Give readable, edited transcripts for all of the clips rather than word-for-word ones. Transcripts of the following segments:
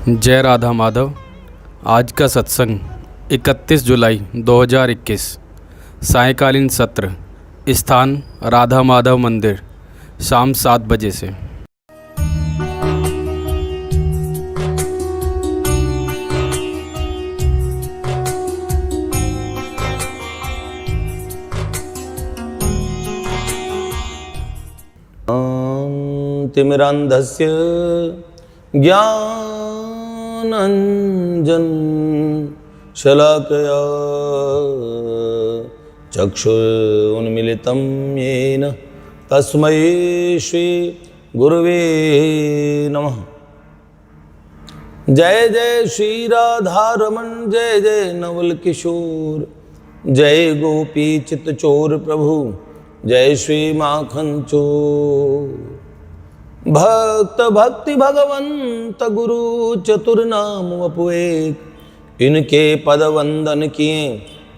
जय राधा माधव। आज का सत्संग 31 जुलाई 2021, सायंकालीन सत्र, स्थान राधा माधव मंदिर, शाम 7 बजे से। तिमिरान्धस्य ज्ञानाञ्जन शलाकया चक्षुरुन्मीलितं येन तस्मै श्री गुरुवे नमः। जय जय श्री राधारमण, जय जय नवल किशोर, जय गोपी चित्तचोर प्रभु, जय श्री माखन चोर। भक्त भक्ति भगवंत गुरु चतुर्नाम वपु एक, इनके पद वंदन किए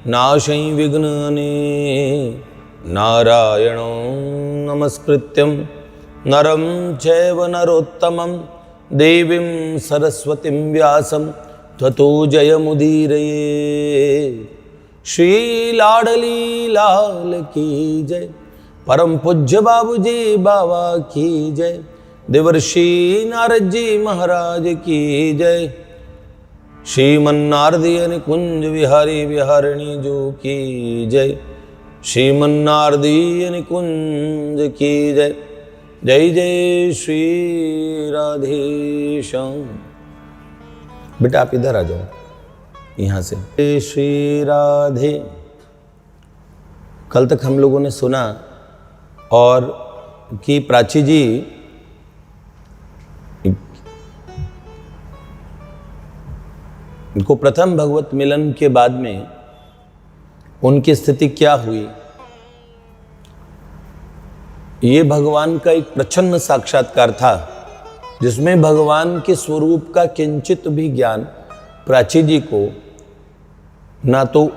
नाशै विघ्न अनेक। नारायणं नमस्कृत्यं नरं चैव नरोत्तमं, देवीं सरस्वतीं व्यासं ततो जयमुदीरये। श्री लाडली लाल की जय, परम पूज्य बाबूजी बाबा की जय, देवर्षि नारद जी महाराज की जय। श्रीमन्नारदीय निकुंज विहारी विहारिणी जो की जय, श्रीमन्नारदीय निकुंज की जय। जय जय श्री राधेश्याम। बेटा आप इधर आ जाओ, यहाँ से। जय श्री राधे। कल तक हम लोगों ने सुना और कि प्राची जी को प्रथम भगवत मिलन के बाद में उनकी स्थिति क्या हुई, ये भगवान का एक प्रच्छन्न साक्षात्कार था, जिसमें भगवान के स्वरूप का किंचित भी ज्ञान प्राची जी को ना तो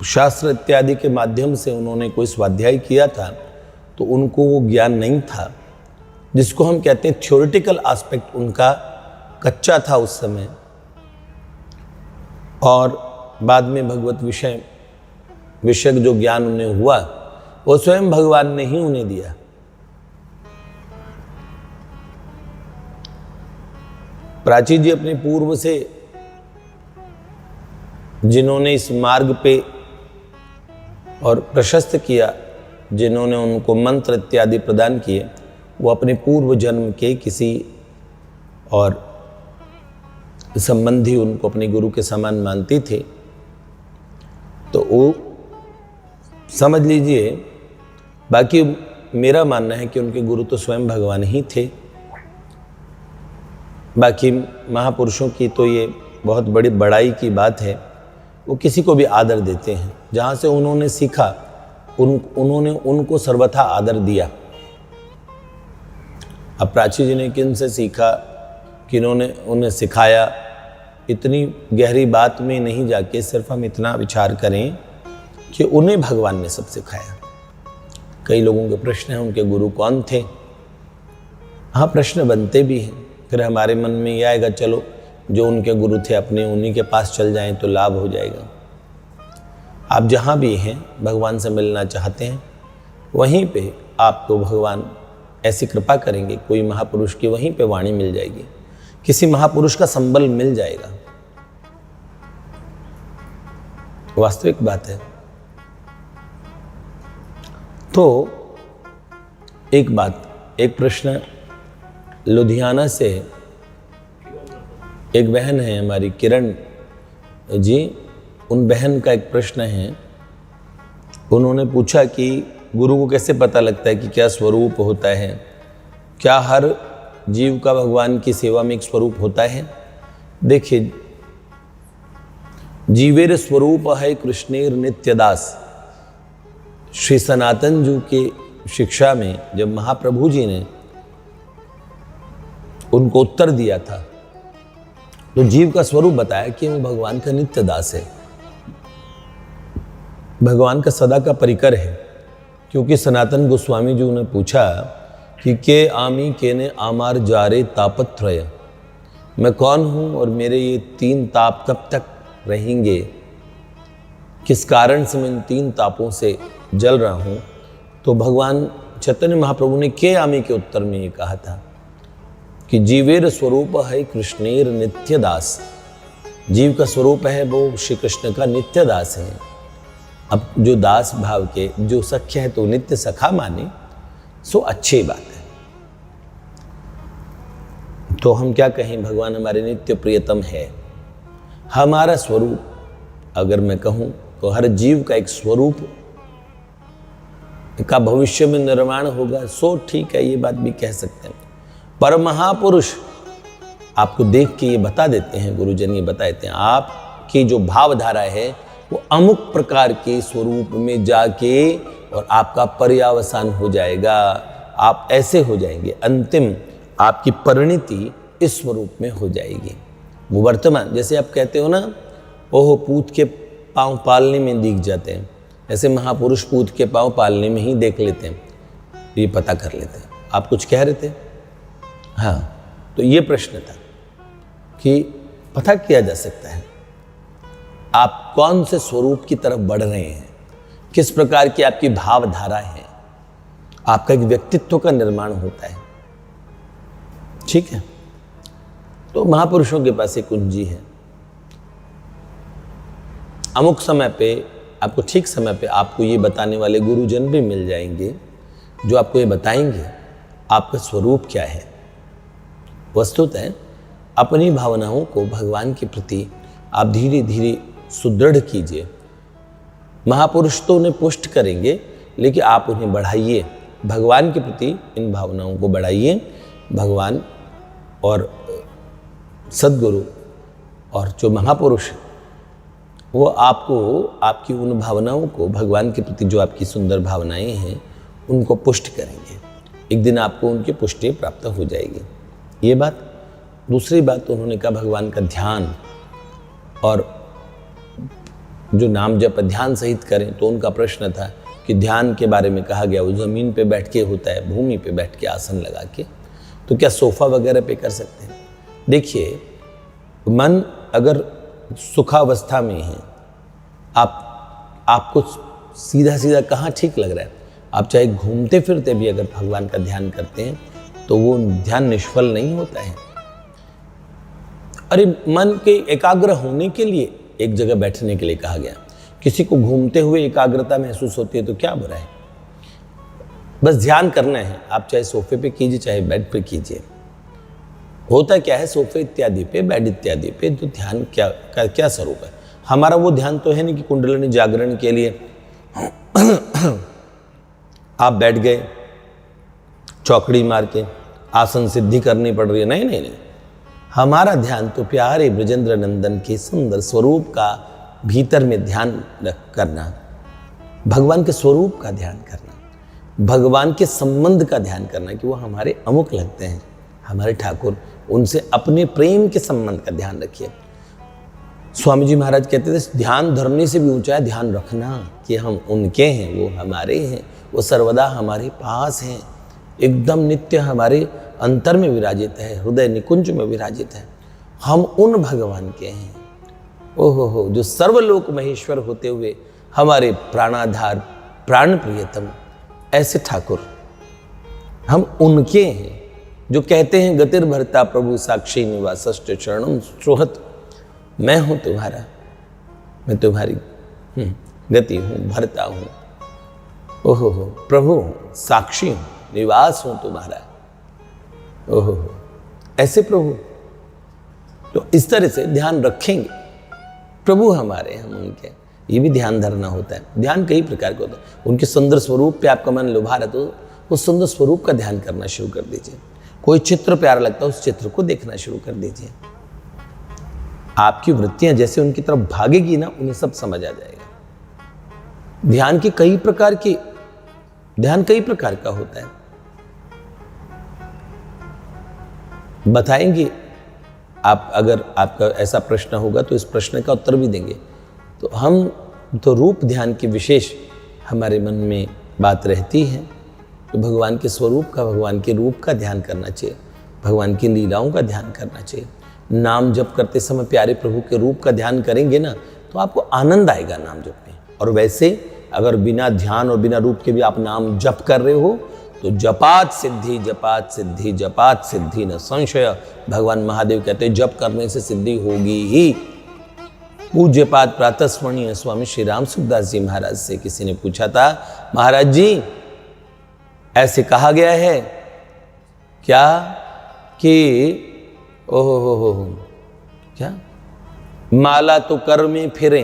शास्त्र इत्यादि के माध्यम से उन्होंने कोई स्वाध्याय किया था, तो उनको वो ज्ञान नहीं था, जिसको हम कहते हैं थ्योरेटिकल एस्पेक्ट उनका कच्चा था उस समय। और बाद में भगवत विषय जो ज्ञान उन्हें हुआ, वो स्वयं भगवान ने ही उन्हें दिया। प्राची जी अपने पूर्व से जिन्होंने इस मार्ग पे और प्रशस्त किया, जिन्होंने उनको मंत्र इत्यादि प्रदान किए, वो अपने पूर्व जन्म के किसी और संबंधी उनको अपने गुरु के समान मानती थे। तो वो समझ लीजिए, बाकी मेरा मानना है कि उनके गुरु तो स्वयं भगवान ही थे। बाकी महापुरुषों की तो ये बहुत बड़ी बड़ाई की बात है, वो किसी को भी आदर देते हैं। जहाँ से उन्होंने सीखा उन्होंने उनको सर्वथा आदर दिया। अब प्राची जी ने किन से सीखा, किन्होंने उन्हें सिखाया, इतनी गहरी बात में नहीं जाके सिर्फ हम इतना विचार करें कि उन्हें भगवान ने सब सिखाया। कई लोगों के प्रश्न हैं उनके गुरु कौन थे। हाँ, प्रश्न बनते भी हैं, फिर हमारे मन में ये आएगा चलो जो उनके गुरु थे अपने उन्हीं के पास चल जाएं तो लाभ हो जाएगा। आप जहाँ भी हैं, भगवान से मिलना चाहते हैं, वहीं पे आपको भगवान ऐसी कृपा करेंगे, कोई महापुरुष की वहीं पे वाणी मिल जाएगी, किसी महापुरुष का संबल मिल जाएगा। वास्तविक बात है। तो एक प्रश्न लुधियाना से एक बहन है हमारी किरण जी, उन बहन का एक प्रश्न है। उन्होंने पूछा कि गुरु को कैसे पता लगता है कि क्या स्वरूप होता है, क्या हर जीव का भगवान की सेवा में एक स्वरूप होता है। देखिए, जीवेर स्वरूप है कृष्णेर नित्यदास। श्री सनातन जी के शिक्षा में जब महाप्रभु जी ने उनको उत्तर दिया था, तो जीव का स्वरूप बताया कि वो भगवान का नित्य दास है, भगवान का सदा का परिकर है। क्योंकि सनातन गोस्वामी जी ने पूछा कि के आमी केने आमार जारे तापत्रय, मैं कौन हूँ और मेरे ये 3 ताप कब तक रहेंगे, किस कारण से मैं इन 3 तापों से जल रहा हूँ। तो भगवान चैतन्य महाप्रभु ने के आमी के उत्तर में ये कहा था कि जीवेर स्वरूप है कृष्णेर नित्य दास। जीव का स्वरूप है वो श्री कृष्ण का नित्य दास है। अब जो दास भाव के जो सख्य है तो नित्य सखा माने, सो अच्छी बात है। तो हम क्या कहें, भगवान हमारे नित्य प्रियतम है। हमारा स्वरूप अगर मैं कहूँ तो हर जीव का एक स्वरूप का भविष्य में निर्माण होगा, सो ठीक है, ये बात भी कह सकते हैं। पर महापुरुष आपको देख के ये बता देते हैं, गुरुजन ये बता देते हैं, आपकी जो भावधारा है वो अमुक प्रकार के स्वरूप में जाके और आपका पर्यावसान हो जाएगा। आप ऐसे हो जाएंगे, अंतिम आपकी परिणति इस स्वरूप में हो जाएगी। वो वर्तमान, जैसे आप कहते हो ना, ओह पूत के पाँव पालने में दिख जाते हैं, ऐसे महापुरुष पूत के पाँव पालने में ही देख लेते हैं, ये पता कर लेते हैं। आप कुछ कह रहे थे? हाँ, तो ये प्रश्न था कि पता किया जा सकता है आप कौन से स्वरूप की तरफ बढ़ रहे हैं, किस प्रकार की आपकी भावधारा है, आपका एक व्यक्तित्व का निर्माण होता है। ठीक है, तो महापुरुषों के पास एक कुंजी है। अमुक समय पे आपको, ठीक समय पे आपको ये बताने वाले गुरुजन भी मिल जाएंगे जो आपको ये बताएंगे आपका स्वरूप क्या है। वस्तुतः अपनी भावनाओं को भगवान के प्रति आप धीरे धीरे सुदृढ़ कीजिए। महापुरुष तो उन्हें पुष्ट करेंगे, लेकिन आप उन्हें बढ़ाइए, भगवान के प्रति इन भावनाओं को बढ़ाइए। भगवान और सद्गुरु और जो महापुरुष, वो आपको आपकी उन भावनाओं को, भगवान के प्रति जो आपकी सुंदर भावनाएं हैं, उनको पुष्ट करेंगे। एक दिन आपको उनकी पुष्टि प्राप्त हो जाएगी। ये बात। दूसरी बात उन्होंने कहा भगवान का ध्यान, और जो नाम जप ध्यान सहित करें। तो उनका प्रश्न था कि ध्यान के बारे में कहा गया वो ज़मीन पे बैठ के होता है, भूमि पे बैठ के आसन लगा के, तो क्या सोफ़ा वगैरह पे कर सकते हैं? देखिए, मन अगर सुखावस्था में है, आपको सीधा सीधा कहाँ ठीक लग रहा है, आप चाहे घूमते फिरते भी अगर भगवान का ध्यान करते हैं तो वो ध्यान निष्फल नहीं होता है। अरे मन के एकाग्र होने के लिए एक जगह बैठने के लिए कहा गया। किसी को घूमते हुए एकाग्रता महसूस होती है तो क्या बुरा है, बस ध्यान करना है। आप चाहे सोफे पे कीजिए, चाहे बेड पे कीजिए। होता क्या है, सोफे इत्यादि पे, बेड इत्यादि पे तो ध्यान क्या स्वरूप है? हमारा वो ध्यान तो है नहीं कि कुंडलिनी जागरण के लिए आप बैठ गए, चौकड़ी मार के आसन सिद्धि करनी पड़ रही है। नहीं नहीं नहीं, हमारा ध्यान तो प्यारे ब्रजेंद्र नंदन के सुंदर स्वरूप का भीतर में ध्यान करना, भगवान के स्वरूप का ध्यान करना, भगवान के संबंध का ध्यान करना कि वो हमारे अमुक लगते हैं, हमारे ठाकुर, उनसे अपने प्रेम के संबंध का ध्यान रखिए। स्वामी जी महाराज कहते थे ध्यान धरने से भी ऊंचा है ध्यान रखना कि हम उनके हैं, वो हमारे हैं, वो सर्वदा हमारे पास हैं, एकदम नित्य हमारे अंतर में विराजित है, हृदय निकुंज में विराजित है। हम उन भगवान के हैं, ओहो हो, जो सर्वलोक महेश्वर होते हुए हमारे प्राणाधार, प्राण प्रियतम, ऐसे ठाकुर हम उनके हैं जो कहते हैं गतिर भरता प्रभु साक्षी निवासष्ट चरणम सुहत। मैं हूँ तुम्हारा, मैं तुम्हारी गति हूँ, भरता हूँ, ओहो हो, प्रभु हूँ, साक्षी हूँ, निवास हूँ तुम्हारा, ओहो हो, ऐसे प्रभु। तो इस तरह से ध्यान रखेंगे, प्रभु हमारे, हम उनके, ये भी ध्यान धरना होता है। ध्यान कई प्रकार का होता है। उनके सुंदर स्वरूप पे आपका मन लुभा रहा तो उस सुंदर स्वरूप का ध्यान करना शुरू कर दीजिए। कोई चित्र प्यारा लगता है, उस चित्र को देखना शुरू कर दीजिए। आपकी वृत्तियां जैसे उनकी तरफ भागेगी ना, उन्हें सब समझ आ जाएगा। ध्यान कई प्रकार का होता है, बताएंगे आप। अगर आपका ऐसा प्रश्न होगा तो इस प्रश्न का उत्तर भी देंगे। तो हम तो रूप ध्यान की विशेष हमारे मन में बात रहती है, तो भगवान के स्वरूप का, भगवान के रूप का ध्यान करना चाहिए, भगवान की लीलाओं का ध्यान करना चाहिए। नाम जप करते समय प्यारे प्रभु के रूप का ध्यान करेंगे ना, तो आपको आनंद आएगा नाम जप में। और वैसे अगर बिना ध्यान और बिना रूप के भी आप नाम जप कर रहे हो तो जपात सिद्धि, जपात सिद्धि, जपात सिद्धि न संशय। भगवान महादेव कहते हैं जप करने से सिद्धि होगी ही। पूज्यपाद प्रातस्मरणीय स्वामी श्री राम सुखदास जी महाराज से किसी ने पूछा था, महाराज जी ऐसे कहा गया है क्या कि ओहो हो क्या माला तो कर में फिरे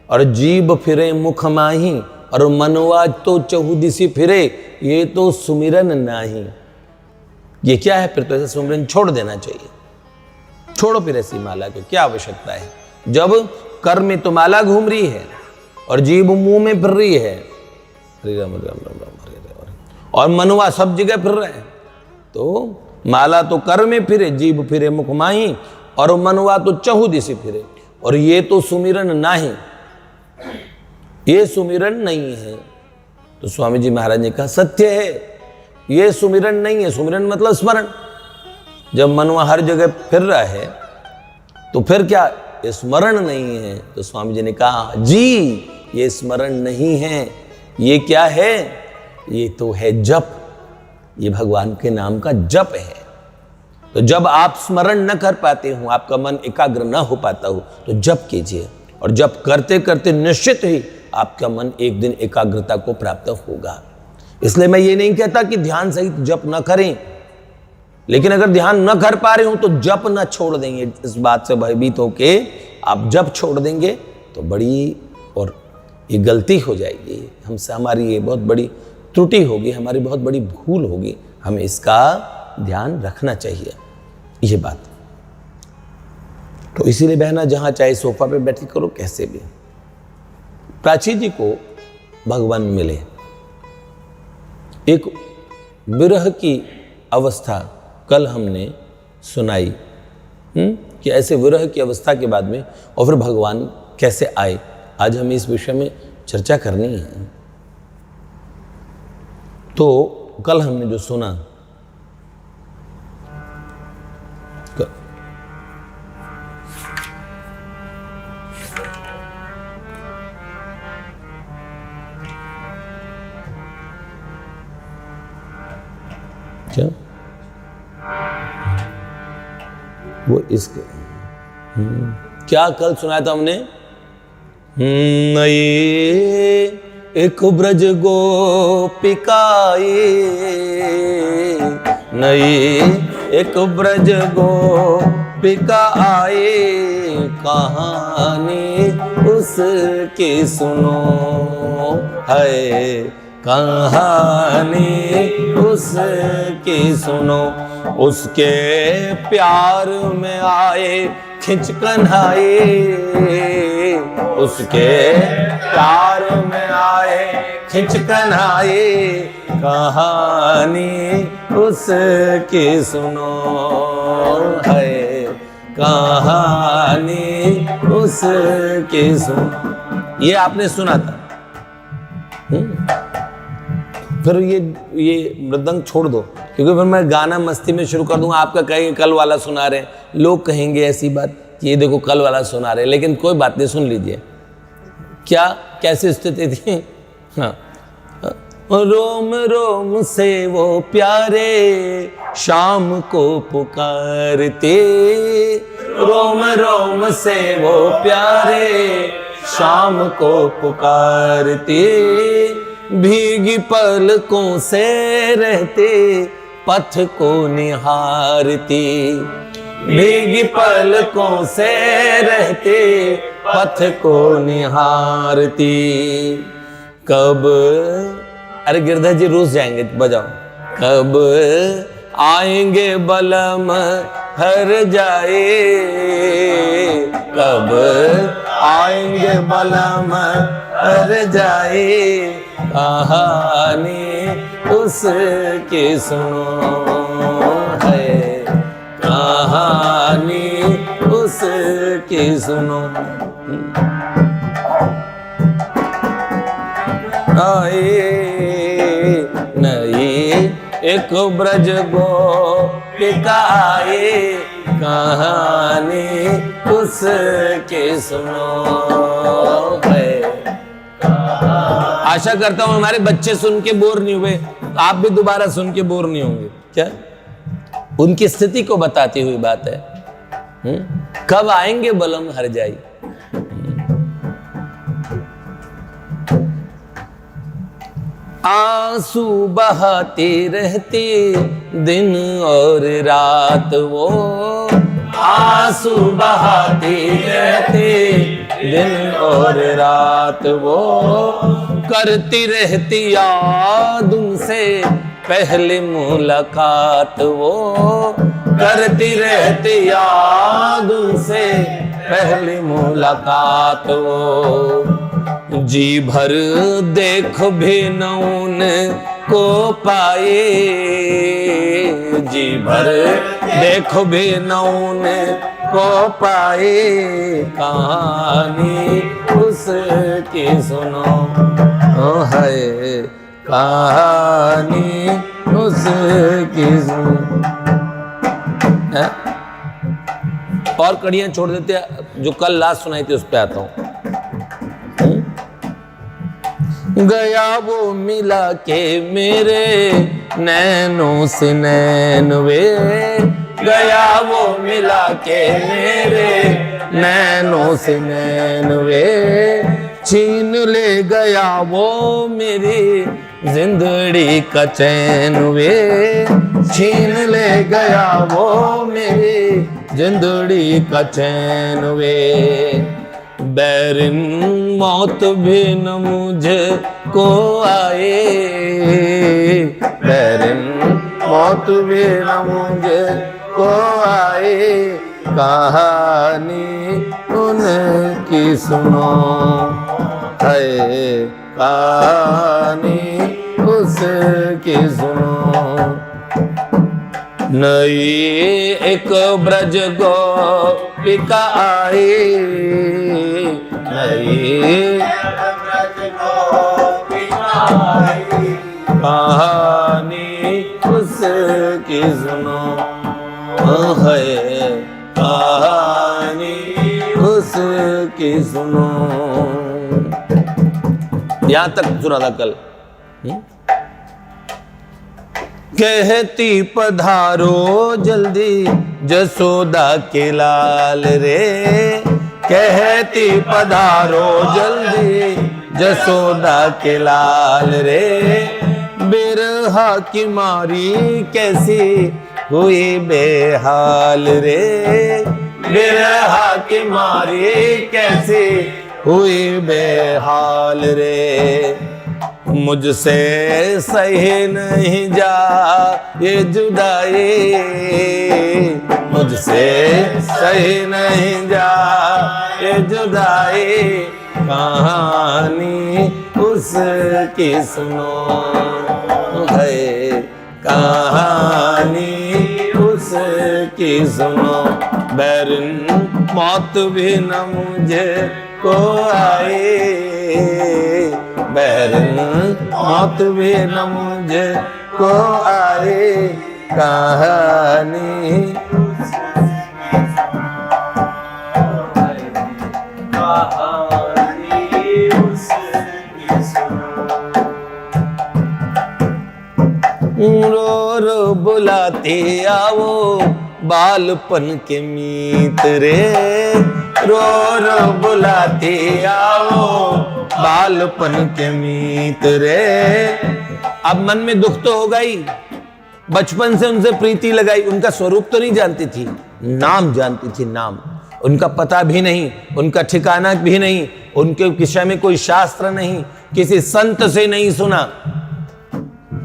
और जीभ फिरे मुख माही और मनवा तो चहुदिसी फिरे, ये तो सुमिरन नाही। ये क्या है? फिर तो ऐसा सुमिरन छोड़ देना चाहिए। छोड़ो फिर ऐसी माला की क्या आवश्यकता है, जब कर में तो माला घूम रही है और जीभ मुंह में फिर रही है, हरे राम राम राम राम हरे राम, और मनवा सब जगह फिर रहे हैं। तो माला तो कर में फिरे, जीभ फिरे मुख माही और मनवा तो चहुदिसी फिरे, और ये तो सुमिरन नाही, ये सुमिरन नहीं है। तो स्वामी जी महाराज ने कहा सत्य है, ये सुमिरन नहीं है। सुमिरन मतलब स्मरण। जब मनवा हर जगह फिर रहा है तो फिर क्या, ये स्मरण नहीं है। तो स्वामी जी ने कहा जी ये स्मरण नहीं है, ये क्या है, ये तो है जप, ये भगवान के नाम का जप है। तो जब आप स्मरण न कर पाते हो, आपका मन एकाग्र न हो पाता हो, तो जप कीजिए, और जप करते करते निश्चित ही आपका मन एक दिन एकाग्रता को प्राप्त होगा। इसलिए मैं ये नहीं कहता कि ध्यान सहित जप न करें, लेकिन अगर ध्यान न कर पा रहे हो तो जप न छोड़ देंगे। इस बात से भयभीत होके आप जप छोड़ देंगे तो बड़ी और ये गलती हो जाएगी हमसे, हमारी ये बहुत बड़ी त्रुटि होगी, हमारी बहुत बड़ी भूल होगी। हमें इसका ध्यान रखना चाहिए ये बात। तो इसीलिए बहना जहां चाहे सोफा पे बैठी करो, कैसे भी। प्राची जी को भगवान मिले, एक विरह की अवस्था कल हमने सुनाई कि ऐसे विरह की अवस्था के बाद में और फिर भगवान कैसे आए। आज हमें इस विषय में चर्चा करनी है। तो कल हमने जो सुना, क्या वो इसके क्या कल सुनाया था हमने, नई एक ब्रज गोपिकाए, नई एक ब्रज गोपिका आए, कहानी उसकी सुनो है, कहानी उसकी सुनो। उसके प्यार में आए खिंच कन्हाए, उसके प्यार में आए खिंच कन्हाए, कहानी उसकी सुनो है, कहानी उसकी सुनो। ये आपने सुना था। फिर ये मृदंग छोड़ दो, क्योंकि फिर मैं गाना मस्ती में शुरू कर दूंगा, आपका कहेंगे कल वाला सुना रहे, लोग कहेंगे ऐसी बात कि ये देखो कल वाला सुना रहे। लेकिन कोई बात नहीं, सुन लीजिए क्या कैसी स्थिति थी। हाँ, रोम रोम से वो प्यारे शाम को पुकारते, रोम रोम से वो प्यारे शाम को पुकारते, भीगी पलकों से रहते पथ को निहारती, भीगी पलकों से रहते पथ को निहारती। कब, अरे गिरधर जी रूस जाएंगे, बजाओ। कब आएंगे बलम हर जाए, कब आएंगे बलम हर जाए, कहानी उसकी सुनो है, कहानी उसकी सुनो। आए नई एक ब्रज गोपिका आए, कहानी उसकी सुनो है। आशा करता हूं हमारे बच्चे सुन के बोर नहीं हुए, आप भी दोबारा सुन के बोर नहीं होंगे। क्या उनकी स्थिति को बताती हुई बात है। कब आएंगे बलम हर जाई। आंसू बहाते रहते दिन और रात वो, आंसू बहाते रहते दिन और रात वो, करती रहती याद उनसे पहली मुलाकात वो, करती रहती याद उनसे पहली मुलाकात वो। जी भर देख भी न उनको पाए, जी भर देख भी न उनको पाए, कहानी उसकी सुनो है, कहानी उसकी सुनो। और कड़ियां छोड़ देते, जो कल लास्ट सुनाई थी उस पे आता हूं। गया वो मिला के मेरे नैनों से नैन वे, गया वो मिला के मेरे नैनों से नैन वे, छीन ले गया वो मेरी जिंदड़ी का चैन वे, छीन ले गया वो मेरी जिंदड़ी का चैन वे। बैरिन मौत भी न मुझे को आए, बैरिन मौत भी न मुझे को आए, कहानी उनकी सुनो है, कहानी उसकी सुनो। नई एक ब्रज गोपिका आई, नई ब्रज गोपिका आई, कहानी उसकी सुनो है, कहानी उसकी सुनो। यहां तक सुना था कल। कहती पधारो जल्दी जसोदा के लाल रे, कहती पधारो जल्दी जसोदा के लाल रे, बिरहा की मारी कैसी हुई बेहाल रे, बिरहा की मारी कैसी हुई बेहाल रे। मुझसे सही नहीं जा ये जुदाई, मुझसे सही नहीं जा ये जुदाई, कहानी उसकी सुनो है, कहानी उसकी सुनो। बैरिन मौत भी न मुझे को आए, बैरिन मौत भी न मुझे को आए, कहानी रो रो बुलाते आओ बालपन के मीत रे, रो रो बुलाते आओ बालपन के मीत रे। अब मन में दुख तो होगा ही, बचपन से उनसे प्रीति लगाई, उनका स्वरूप तो नहीं जानती थी, नाम जानती थी, नाम। उनका पता भी नहीं, उनका ठिकाना भी नहीं, उनके विषय में कोई शास्त्र नहीं, किसी संत से नहीं सुना।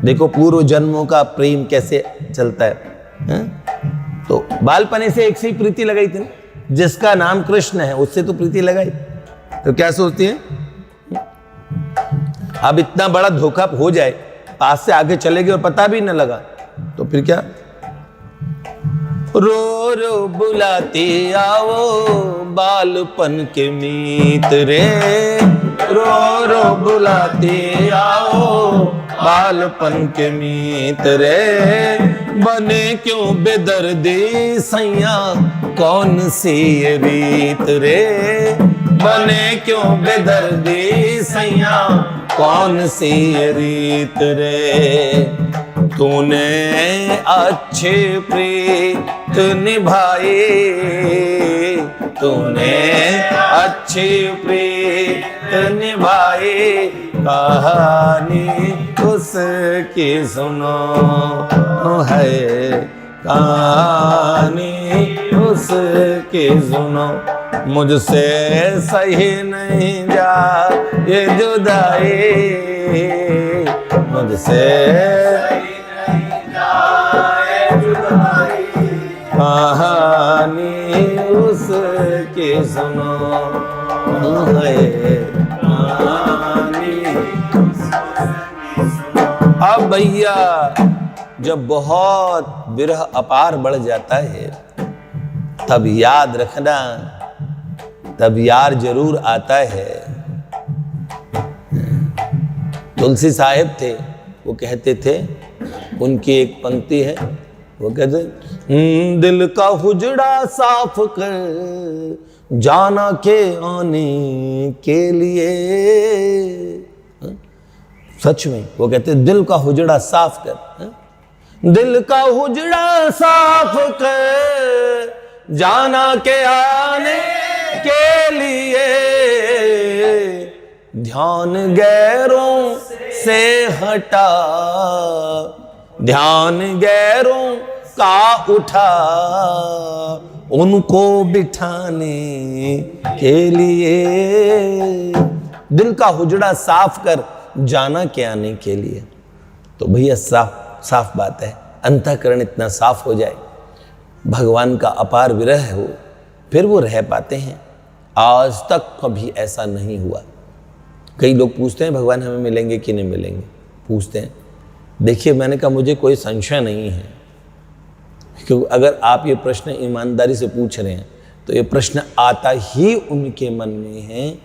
देखो पूर्व जन्मों का प्रेम कैसे चलता है। तो बालपने से एक से ही प्रीति लगाई थी, जिसका नाम कृष्ण है उससे तो प्रीति लगाई। तो क्या सोचती है, अब इतना बड़ा धोखा हो जाए, पास से आगे चले गए और पता भी न लगा, तो फिर क्या। रो रो बुलाते आओ बालपन के मीत रे, रो रो बुलाते आओ बालपन के मीत रे। बने क्यों बेदर्दी सैया कौन सी ये रीत रे, बने क्यों बेदर्दी सैया कौन सी ये रीत रे। तूने अच्छे प्रीत निभाई, तूने अच्छी प्रीत निभाई, कहानी उसकी सुनो है, कहानी उसकी सुनो। मुझसे सही नहीं जा ये जुदाई, मुझसे सही नहीं जा ये जुदाई, कहानी उसकी सुनो है, कहानी। अब भैया जब बहुत विरह अपार बढ़ जाता है तब याद रखना, तब यार जरूर आता है। तुलसी साहिब थे, वो कहते थे, उनकी एक पंक्ति है, वो कहते दिल का हुजड़ा साफ कर जाना के आने के लिए। सच में वो कहते दिल का हुजड़ा साफ कर, दिल का हुजड़ा साफ कर जाना के आने के लिए, ध्यान गैरों से हटा, ध्यान गैरों का उठा, उनको बिठाने के लिए। दिल का हुजड़ा साफ कर जाना के आने के लिए। तो भैया साफ बात है, अंतःकरण इतना साफ हो जाए, भगवान का अपार विरह हो, फिर वो रह पाते हैं। आज तक कभी ऐसा नहीं हुआ। कई लोग पूछते हैं भगवान हमें मिलेंगे कि नहीं मिलेंगे, पूछते हैं। देखिए मैंने कहा मुझे कोई संशय नहीं है, क्योंकि अगर आप ये प्रश्न ईमानदारी से पूछ रहे हैं तो ये प्रश्न आता ही उनके मन में है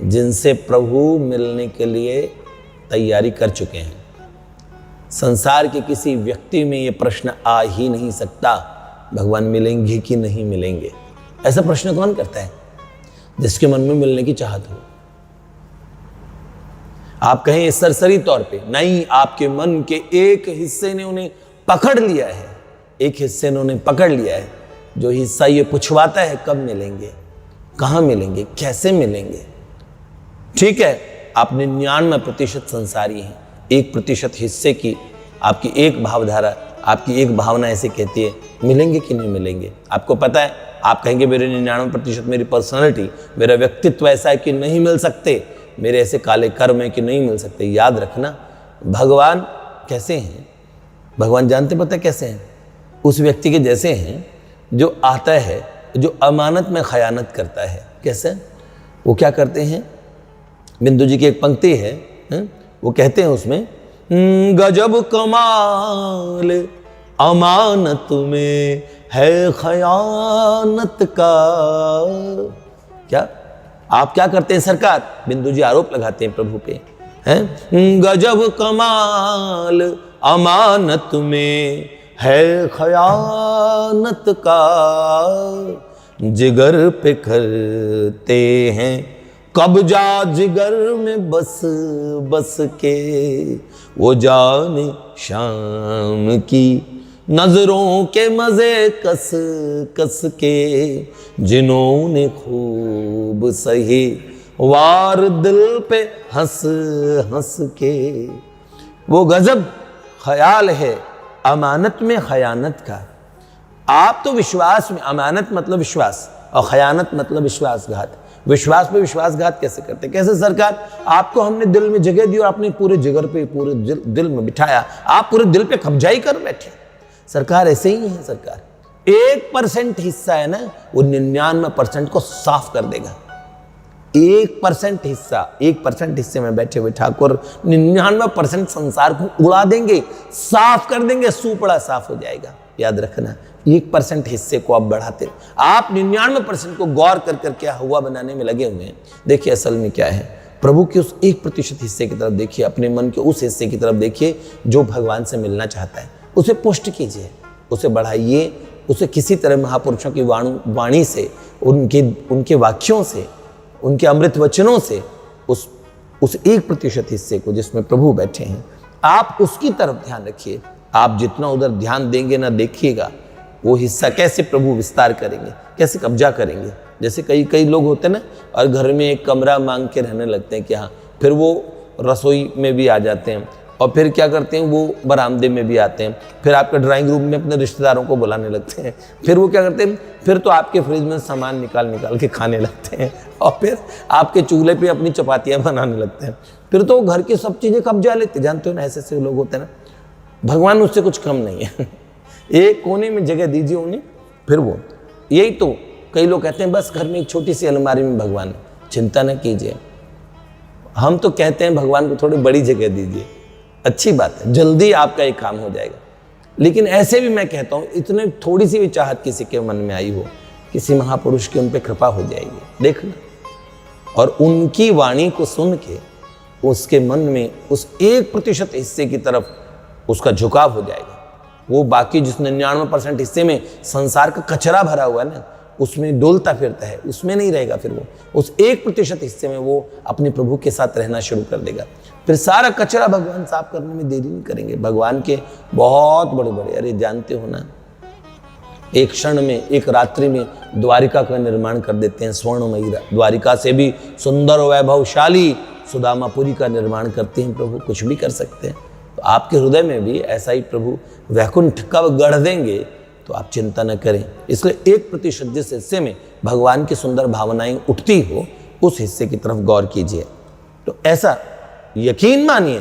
जिनसे प्रभु मिलने के लिए तैयारी कर चुके हैं। संसार के किसी व्यक्ति में ये प्रश्न आ ही नहीं सकता भगवान मिलेंगे कि नहीं मिलेंगे। ऐसा प्रश्न कौन करता है? जिसके मन में मिलने की चाहत हो। आप कहें सरसरी तौर पे नहीं, आपके मन के एक हिस्से ने उन्हें पकड़ लिया है, एक हिस्से ने उन्हें पकड़ लिया है, जो हिस्सा ये पूछवाता है कब मिलेंगे, कहां मिलेंगे, कैसे मिलेंगे। ठीक है, आप 99% संसारी हैं, 1% हिस्से की आपकी एक भावधारा, आपकी एक भावना ऐसे कहती है मिलेंगे कि नहीं मिलेंगे। आपको पता है, आप कहेंगे मेरे 99% मेरी पर्सनालिटी, मेरा व्यक्तित्व ऐसा है कि नहीं मिल सकते, मेरे ऐसे काले कर्म है कि नहीं मिल सकते। याद रखना भगवान कैसे हैं, भगवान जानते पता कैसे हैं? उस व्यक्ति के जैसे हैं जो आता है, जो अमानत में खयानत करता है। कैसे? वो क्या करते हैं? बिंदु जी की एक पंक्ति है, वो कहते हैं उसमें गजब कमाल अमानत में है खयानत का। क्या आप क्या करते हैं सरकार? बिंदु जी आरोप लगाते हैं प्रभु पे, हैं गजब कमाल अमानत में है खयानत का, जिगर पे करते हैं कब्जा जिगर में बस बस के, वो जाने शाम की नजरों के मजे कस कस के, जिन्होंने खूब सही वार दिल पे हंस हंस के। वो गजब ख्याल है अमानत में खयानत का। आप तो विश्वास में, अमानत मतलब विश्वास और खयानत मतलब विश्वासघात। विश्वास पे विश्वासघात कैसे करते? कैसे सरकार? आपको हमने दिल में जगह दी और आपने पूरे जिगर पे, पूरे दिल में बिठाया, आप पूरे दिल पे कब्जा ही कर बैठे। सरकार ऐसे ही है। सरकार 1% हिस्सा है ना, वो 99% को साफ कर देगा। 1% हिस्सा, 1% हिस्से में बैठे हुए ठाकुर 99% संसार को उड़ा देंगे, साफ कर देंगे, सुपड़ा साफ हो जाएगा। याद रखना 1% हिस्से को आप बढ़ाते, आप 99% को गौर कर कर क्या हुआ बनाने में लगे हुए हैं। देखिए असल में क्या है, प्रभु के उस 1% हिस्से की तरफ देखिए, अपने मन के उस हिस्से की तरफ देखिए जो भगवान से मिलना चाहता है, उसे पुष्ट कीजिए। उसे बढ़ाइए, उसे किसी तरह महापुरुषों की वाणी से, उनके वाक्यों से, उनके अमृत वचनों से उस 1% हिस्से को जिसमें प्रभु बैठे हैं, आप उसकी तरफ ध्यान रखिए। आप जितना उधर ध्यान देंगे ना, देखिएगा वो हिस्सा कैसे प्रभु विस्तार करेंगे, कैसे कब्जा करेंगे। जैसे कई लोग होते हैं ना, और घर में एक कमरा मांग के रहने लगते हैं कि हाँ, फिर वो रसोई में भी आ जाते हैं, और फिर क्या करते हैं, वो बरामदे में भी आते हैं, फिर आपके ड्राइंग रूम में अपने रिश्तेदारों को बुलाने लगते हैं, फिर वो क्या करते हैं, फिर तो आपके फ्रिज में सामान निकाल के खाने लगते हैं, और फिर आपके चूल्हे पे अपनी चपातियाँ बनाने लगते हैं, फिर तो घर की सब चीज़ें कब्जा लेते। जानते हो ना, ऐसे लोग होते हैं ना। भगवान उससे कुछ कम नहीं है। एक कोने में जगह दीजिए उन्हें, फिर वो यही तो कई लोग कहते हैं बस घर में एक छोटी सी अलमारी में भगवान है। चिंता न कीजिए, हम तो कहते हैं भगवान को थोड़ी बड़ी जगह दीजिए। अच्छी बात है, जल्दी आपका एक काम हो जाएगा। लेकिन ऐसे भी मैं कहता हूँ, इतने थोड़ी सी भी चाहत किसी के मन में आई हो, किसी महापुरुष की उन पर कृपा हो जाएगी, देखना। और उनकी वाणी को सुन के उसके मन में उस 1% हिस्से की तरफ उसका झुकाव हो जाएगा। वो बाकी जिस 99% हिस्से में संसार का कचरा भरा हुआ है ना, उसमें डोलता फिरता है, उसमें नहीं रहेगा। फिर वो उस 1% हिस्से में वो अपने प्रभु के साथ रहना शुरू कर देगा। फिर सारा कचरा भगवान साफ करने में देरी नहीं करेंगे। भगवान के बहुत बड़े, अरे जानते हो ना, एक क्षण में, एक रात्रि में द्वारिका का निर्माण कर देते हैं। स्वर्णमयी द्वारिका से भी सुंदर वैभवशाली सुदामापुरी का निर्माण करते हैं प्रभु। कुछ भी कर सकते हैं। तो आपके हृदय में भी ऐसा ही प्रभु वैकुंठ कब गढ़ देंगे, तो आप चिंता न करें। इसलिए 1% जिस हिस्से में भगवान की सुंदर भावनाएं उठती हो, उस हिस्से की तरफ गौर कीजिए। तो ऐसा यकीन मानिए,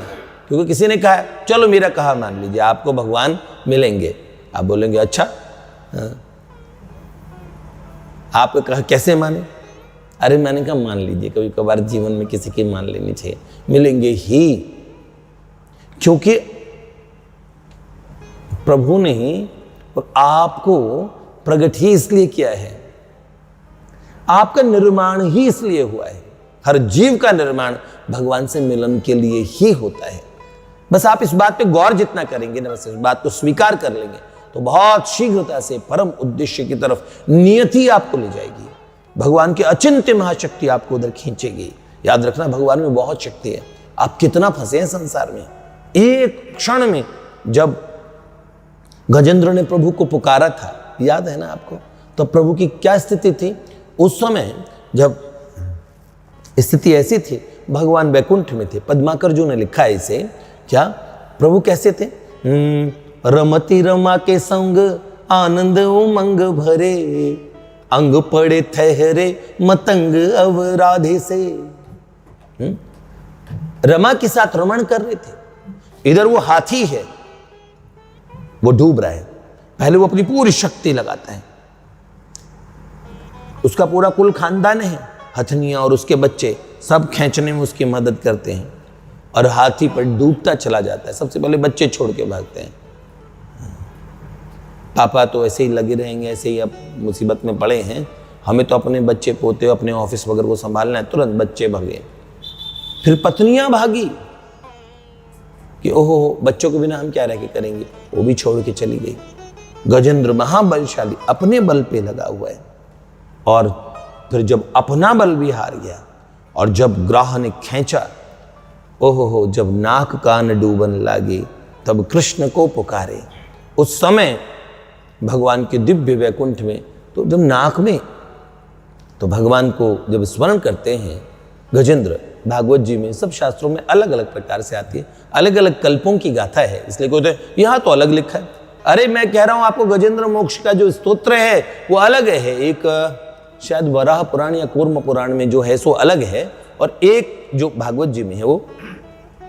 क्योंकि किसी ने कहा चलो मेरा कहा मान लीजिए, आपको भगवान मिलेंगे। आप बोलेंगे अच्छा, आपको कहा कैसे माने? अरे मैंने कहा मान लीजिए, कभी कभार जीवन में किसी की मान लेनी चाहिए, मिलेंगे ही। क्योंकि प्रभु ने ही और आपको प्रकट ही इसलिए किया है, आपका निर्माण ही इसलिए हुआ है। हर जीव का निर्माण भगवान से मिलन के लिए ही होता है। बस आप इस बात पे गौर जितना करेंगे ना, बस इस बात को स्वीकार कर लेंगे, तो बहुत शीघ्रता से परम उद्देश्य की तरफ नियति आपको ले जाएगी। भगवान की अचिंत्य महाशक्ति आपको उधर खींचेगी। याद रखना, भगवान में बहुत शक्ति है। आप कितना फंसे हैं संसार में। एक क्षण में जब गजेंद्र ने प्रभु को पुकारा था, याद है ना आपको, तो प्रभु की क्या स्थिति थी उस समय? जब स्थिति ऐसी थी, भगवान वैकुंठ में थे। पद्माकर जी ने लिखा है इसे, क्या प्रभु कैसे थे? रमती रमा के संग आनंद उमंग भरे, अंग पड़े ठहरे मतंग अवराधे से। रमा के साथ रमण कर रहे थे। इधर वो हाथी है, वो डूब रहा है। पहले वो अपनी पूरी शक्ति लगाता है, उसका पूरा कुल खानदान है, हथनियां और उसके बच्चे सब खींचने में उसकी मदद करते हैं, और हाथी पर डूबता चला जाता है। सबसे पहले बच्चे छोड़ के भागते हैं। पापा तो ऐसे ही लगे रहेंगे, ऐसे ही अब मुसीबत में पड़े हैं, हमें तो अपने बच्चे पोते अपने ऑफिस वगैरह को संभालना है। तुरंत बच्चे भागे। फिर पत्नियां भागी कि ओहो, बच्चों के बिना हम क्या रह के करेंगे, वो भी छोड़ के चली गई। गजेंद्र महाबलशाली अपने बल पे लगा हुआ है, और फिर जब अपना बल भी हार गया और जब ग्राह ने खींचा, ओहो, जब नाक कान डूबन लागे तब कृष्ण को पुकारे। उस समय भगवान के दिव्य वैकुंठ में, तो जब नाक में, तो भगवान को जब स्मरण करते हैं गजेंद्र, भागवत जी में सब शास्त्रों में अलग अलग प्रकार से आती है, अलग अलग कल्पों की गाथा है, इसलिए कहते हैं यहाँ तो अलग लिखा है। अरे मैं कह रहा हूं आपको, गजेंद्र मोक्ष का जो स्तोत्र है वो अलग है। एक शायद वराह पुराण या कूर्म पुराण में जो है सो अलग है, और एक जो भागवत जी में है वो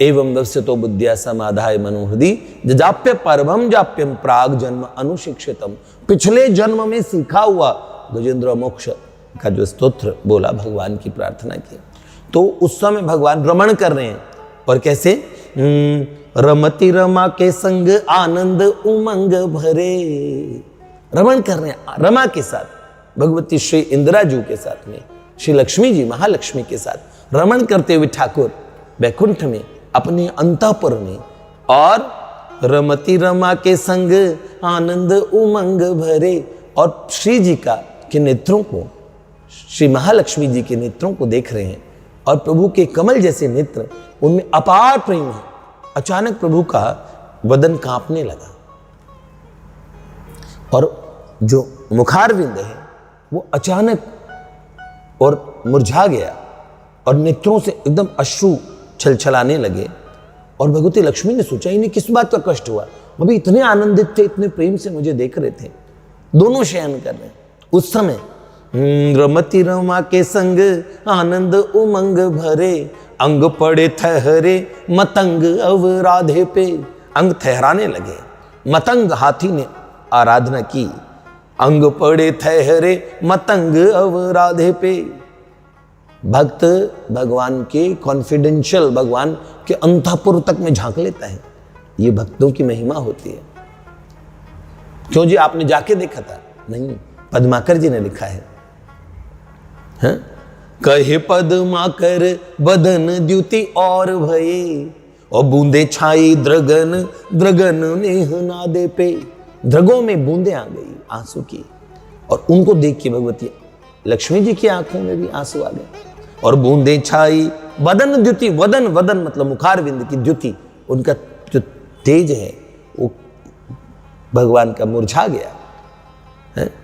एवं वस्यतो बुद्धिया समाधाय मनोहृदि जाप्य परमम जाप्यम प्राग जन्म अनुशिक्षितम। पिछले जन्म में सीखा हुआ गजेंद्र मोक्ष का जो स्तोत्र बोला, भगवान की प्रार्थना की, तो उस समय भगवान रमण कर रहे हैं। और कैसे? रमती रमा के संग आनंद उमंग भरे। रमण कर रहे हैं रमा के साथ, भगवती श्री इंदिरा जी के साथ में, श्री लक्ष्मी जी महालक्ष्मी के साथ रमण करते हुए ठाकुर वैकुंठ में अपने अंतःपुर में, और रमती रमा के संग आनंद उमंग भरे। और श्री जी के नेत्रों को, श्री महालक्ष्मी जी के नेत्रों को देख रहे हैं और प्रभु के कमल जैसे नेत्र, उनमें अपार प्रेम है। अचानक प्रभु का बदन कांपने लगा और जो मुखारविंद है वो अचानक और मुरझा गया और नेत्रों से एकदम अश्रु छलछलाने लगे। और भगवती लक्ष्मी ने सोचा इन्हें किस बात का कष्ट हुआ, अभी इतने आनंदित थे, इतने प्रेम से मुझे देख रहे थे, दोनों शयन कर रहे हैं। उस समय रमती रमा के संग आनंद उमंग भरे, अंग पड़े ठहरे मतंग अवराधे पे। अंग ठहराने लगे, मतंग हाथी ने आराधना की, अंग पड़े ठहरे मतंग अवराधे पे। भक्त भगवान के कॉन्फिडेंशियल, भगवान के अंतःपुर तक में झांक लेता है, ये भक्तों की महिमा होती है। क्यों जी, आपने जाके देखा था? नहीं, पद्माकर जी ने लिखा है, हाँ? कहे पद्माकर बदन द्युति और भये, और बूंदे छाई द्रगन द्रगन नेह नादे पे। द्रगों में बूंदे आ गई आंसू की, और उनको देख के भगवती लक्ष्मी जी की आंखों में भी आंसू आ गए। और बूंदे छाई बदन द्युति, वदन वदन मतलब मुखारविंद की द्युति, उनका जो तेज है वो भगवान का मुरझा गया।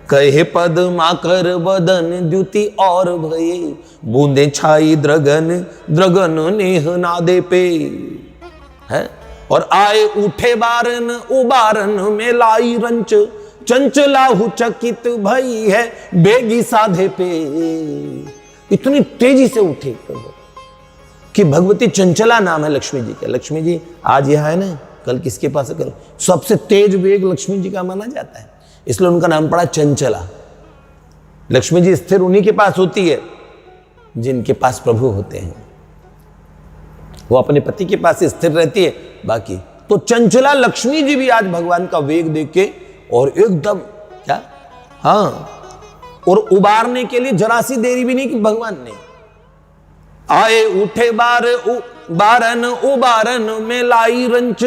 कहे पद्माकर बदन द्युति और भये, बूंदे छाई द्रगन द्रगन नेह नादे पे। है और आए उठे बारन उबारन में लाई रंच, चंचलाहु चकित भई है बेगी साधे पे। इतनी तेजी से उठे प्रभु कि भगवती चंचला नाम है लक्ष्मी जी का। लक्ष्मी जी आज यहां है ना, कल किसके पास करो, सबसे तेज वेग लक्ष्मी जी का माना जाता है, इसलिए उनका नाम पड़ा चंचला। लक्ष्मी जी स्थिर उन्हीं के पास होती है जिनके पास प्रभु होते हैं, वो अपने पति के पास स्थिर रहती है। बाकी तो चंचला लक्ष्मी जी भी आज भगवान का वेग देख के और एकदम क्या, हाँ, और उबारने के लिए जरा सी देरी भी नहीं कि भगवान ने। आए उठे बारन उबारन में लाई रंच,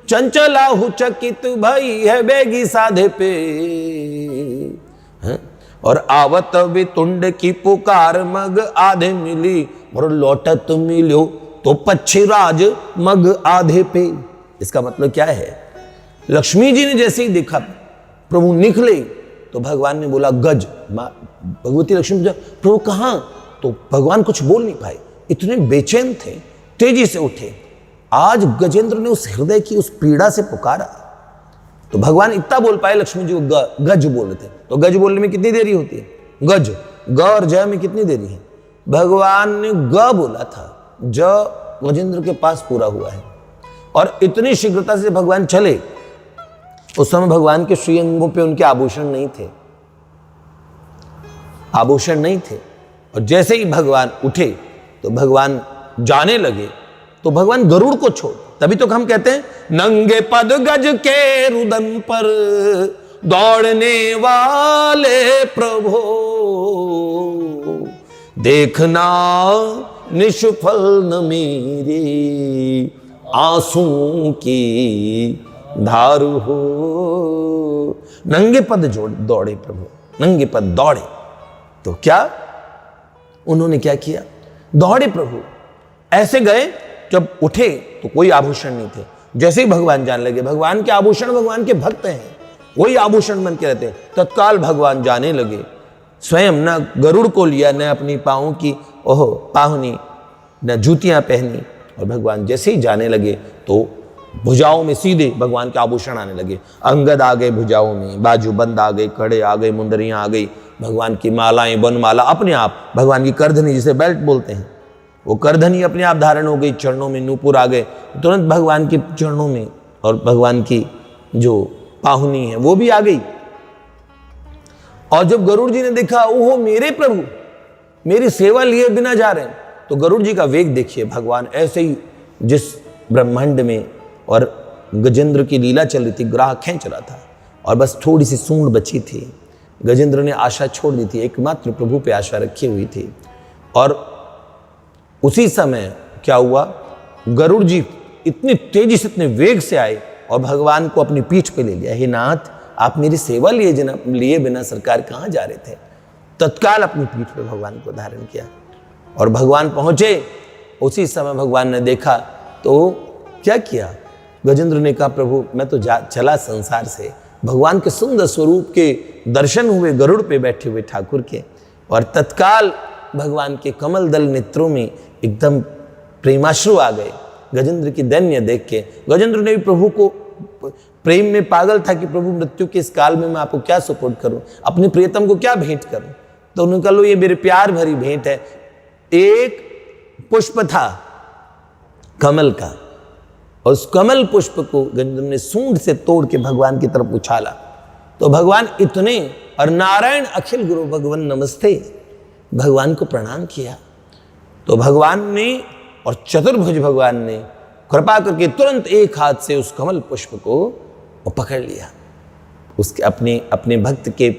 चंचलाहु चकित भई है बेगी साधे पे। और आवत वितुंड की पुकार मग आधे मिली, और लौटत मिलो तो पच्छिराज मग आधे पे। इसका मतलब क्या है, लक्ष्मी जी ने जैसे ही देखा प्रभु निकले तो भगवान ने बोला गज। भगवती लक्ष्मी प्रभु कहां, तो भगवान कुछ बोल नहीं पाए, इतने बेचैन थे, तेजी से उठे। आज गजेंद्र ने उस हृदय की उस पीड़ा से पुकारा तो भगवान इतना बोल पाए, लक्ष्मी जी को गज बोल रहे थे। तो गज बोलने में कितनी देरी होती है, गज ग और जय में कितनी देरी है। भगवान ने ग बोला था, ज गजेंद्र के पास पूरा हुआ है, और इतनी शीघ्रता से भगवान चले। उस समय भगवान के श्रीअंगों पे उनके आभूषण नहीं थे, आभूषण नहीं थे। और जैसे ही भगवान उठे तो भगवान जाने लगे तो भगवान गरुड़ को छोड़, तभी तो हम कहते हैं नंगे पद गज के रुदन पर दौड़ने वाले प्रभु, देखना निष्फल न मेरे आंसू की धारू हो। नंगे पद दौड़े प्रभु, नंगे पद दौड़े। तो क्या उन्होंने क्या किया, दौड़े प्रभु। ऐसे गए, जब उठे तो कोई आभूषण नहीं थे। जैसे ही भगवान जाने लगे, भगवान के आभूषण भगवान के भक्त हैं, वही आभूषण बन के रहते हैं। तत्काल भगवान जाने लगे, स्वयं न गरुड़ को लिया, न अपनी पाँव की पाहुनी, न जूतियां पहनी। और भगवान जैसे ही जाने लगे तो भुजाओं में सीधे भगवान के आभूषण आने लगे। अंगद आ गए भुजाओं में, बाजूबंद आ गए, कड़े आ गए, मुंदरियां आ गई, भगवान की मालाएं, बनमाला अपने आप, भगवान की करधनी जिसे बेल्ट बोलते हैं, वो करधनी अपने आप धारण हो गई। चरणों में नूपुर आ गए तुरंत भगवान के चरणों में, और भगवान की जो पाहुनी है वो भी आ गई। और जब गरुड़ जी ने देखा, ओहो मेरे प्रभु मेरी सेवा लिए बिना जा रहे हैं, तो गरुड़ जी का वेग देखिए। भगवान ऐसे ही जिस ब्रह्मांड में और गजेंद्र की लीला चल रही थी, ग्राह खींच रहा था और बस थोड़ी सी सूंड बची थी। गजेंद्र ने आशा छोड़ दी थी, एकमात्र प्रभु पे आशा रखी हुई थी। और उसी समय क्या हुआ, गरुड़ जी इतनी तेजी से, इतने वेग से आए और भगवान को अपनी पीठ पे ले लिया। हे नाथ, आप मेरी सेवा लिए बिना सरकार कहाँ जा रहे थे? तत्काल अपनी पीठ पे भगवान को धारण किया और भगवान पहुंचे। उसी समय भगवान ने देखा तो क्या किया? गजेंद्र ने कहा, प्रभु मैं तो चला संसार से। भगवान के सुंदर स्वरूप के दर्शन हुए गरुड़ पे बैठे हुए ठाकुर के, और तत्काल भगवान के कमल दल नेत्रों में एकदम प्रेमाश्रु आ गए गजेंद्र की दैन्य देख के। गजेंद्र ने भी प्रभु को प्रेम में पागल था कि प्रभु मृत्यु के इस काल में मैं आपको क्या सपोर्ट करूं, अपने प्रियतम को क्या भेंट करूं। तो उन्होंने कहा, लो ये मेरे प्यार भरी भेंट है। एक पुष्प था कमल का, और उस कमल पुष्प को गजेंद्र ने सूंड से तोड़ के भगवान की तरफ उछाला। तो भगवान इतने, और नारायण अखिल गुरु भगवान नमस्ते, भगवान को प्रणाम किया। तो भगवान ने और चतुर्भुज भगवान ने कृपा करके तुरंत एक हाथ से उस कमल पुष्प को पकड़ लिया। उसके अपने भक्त के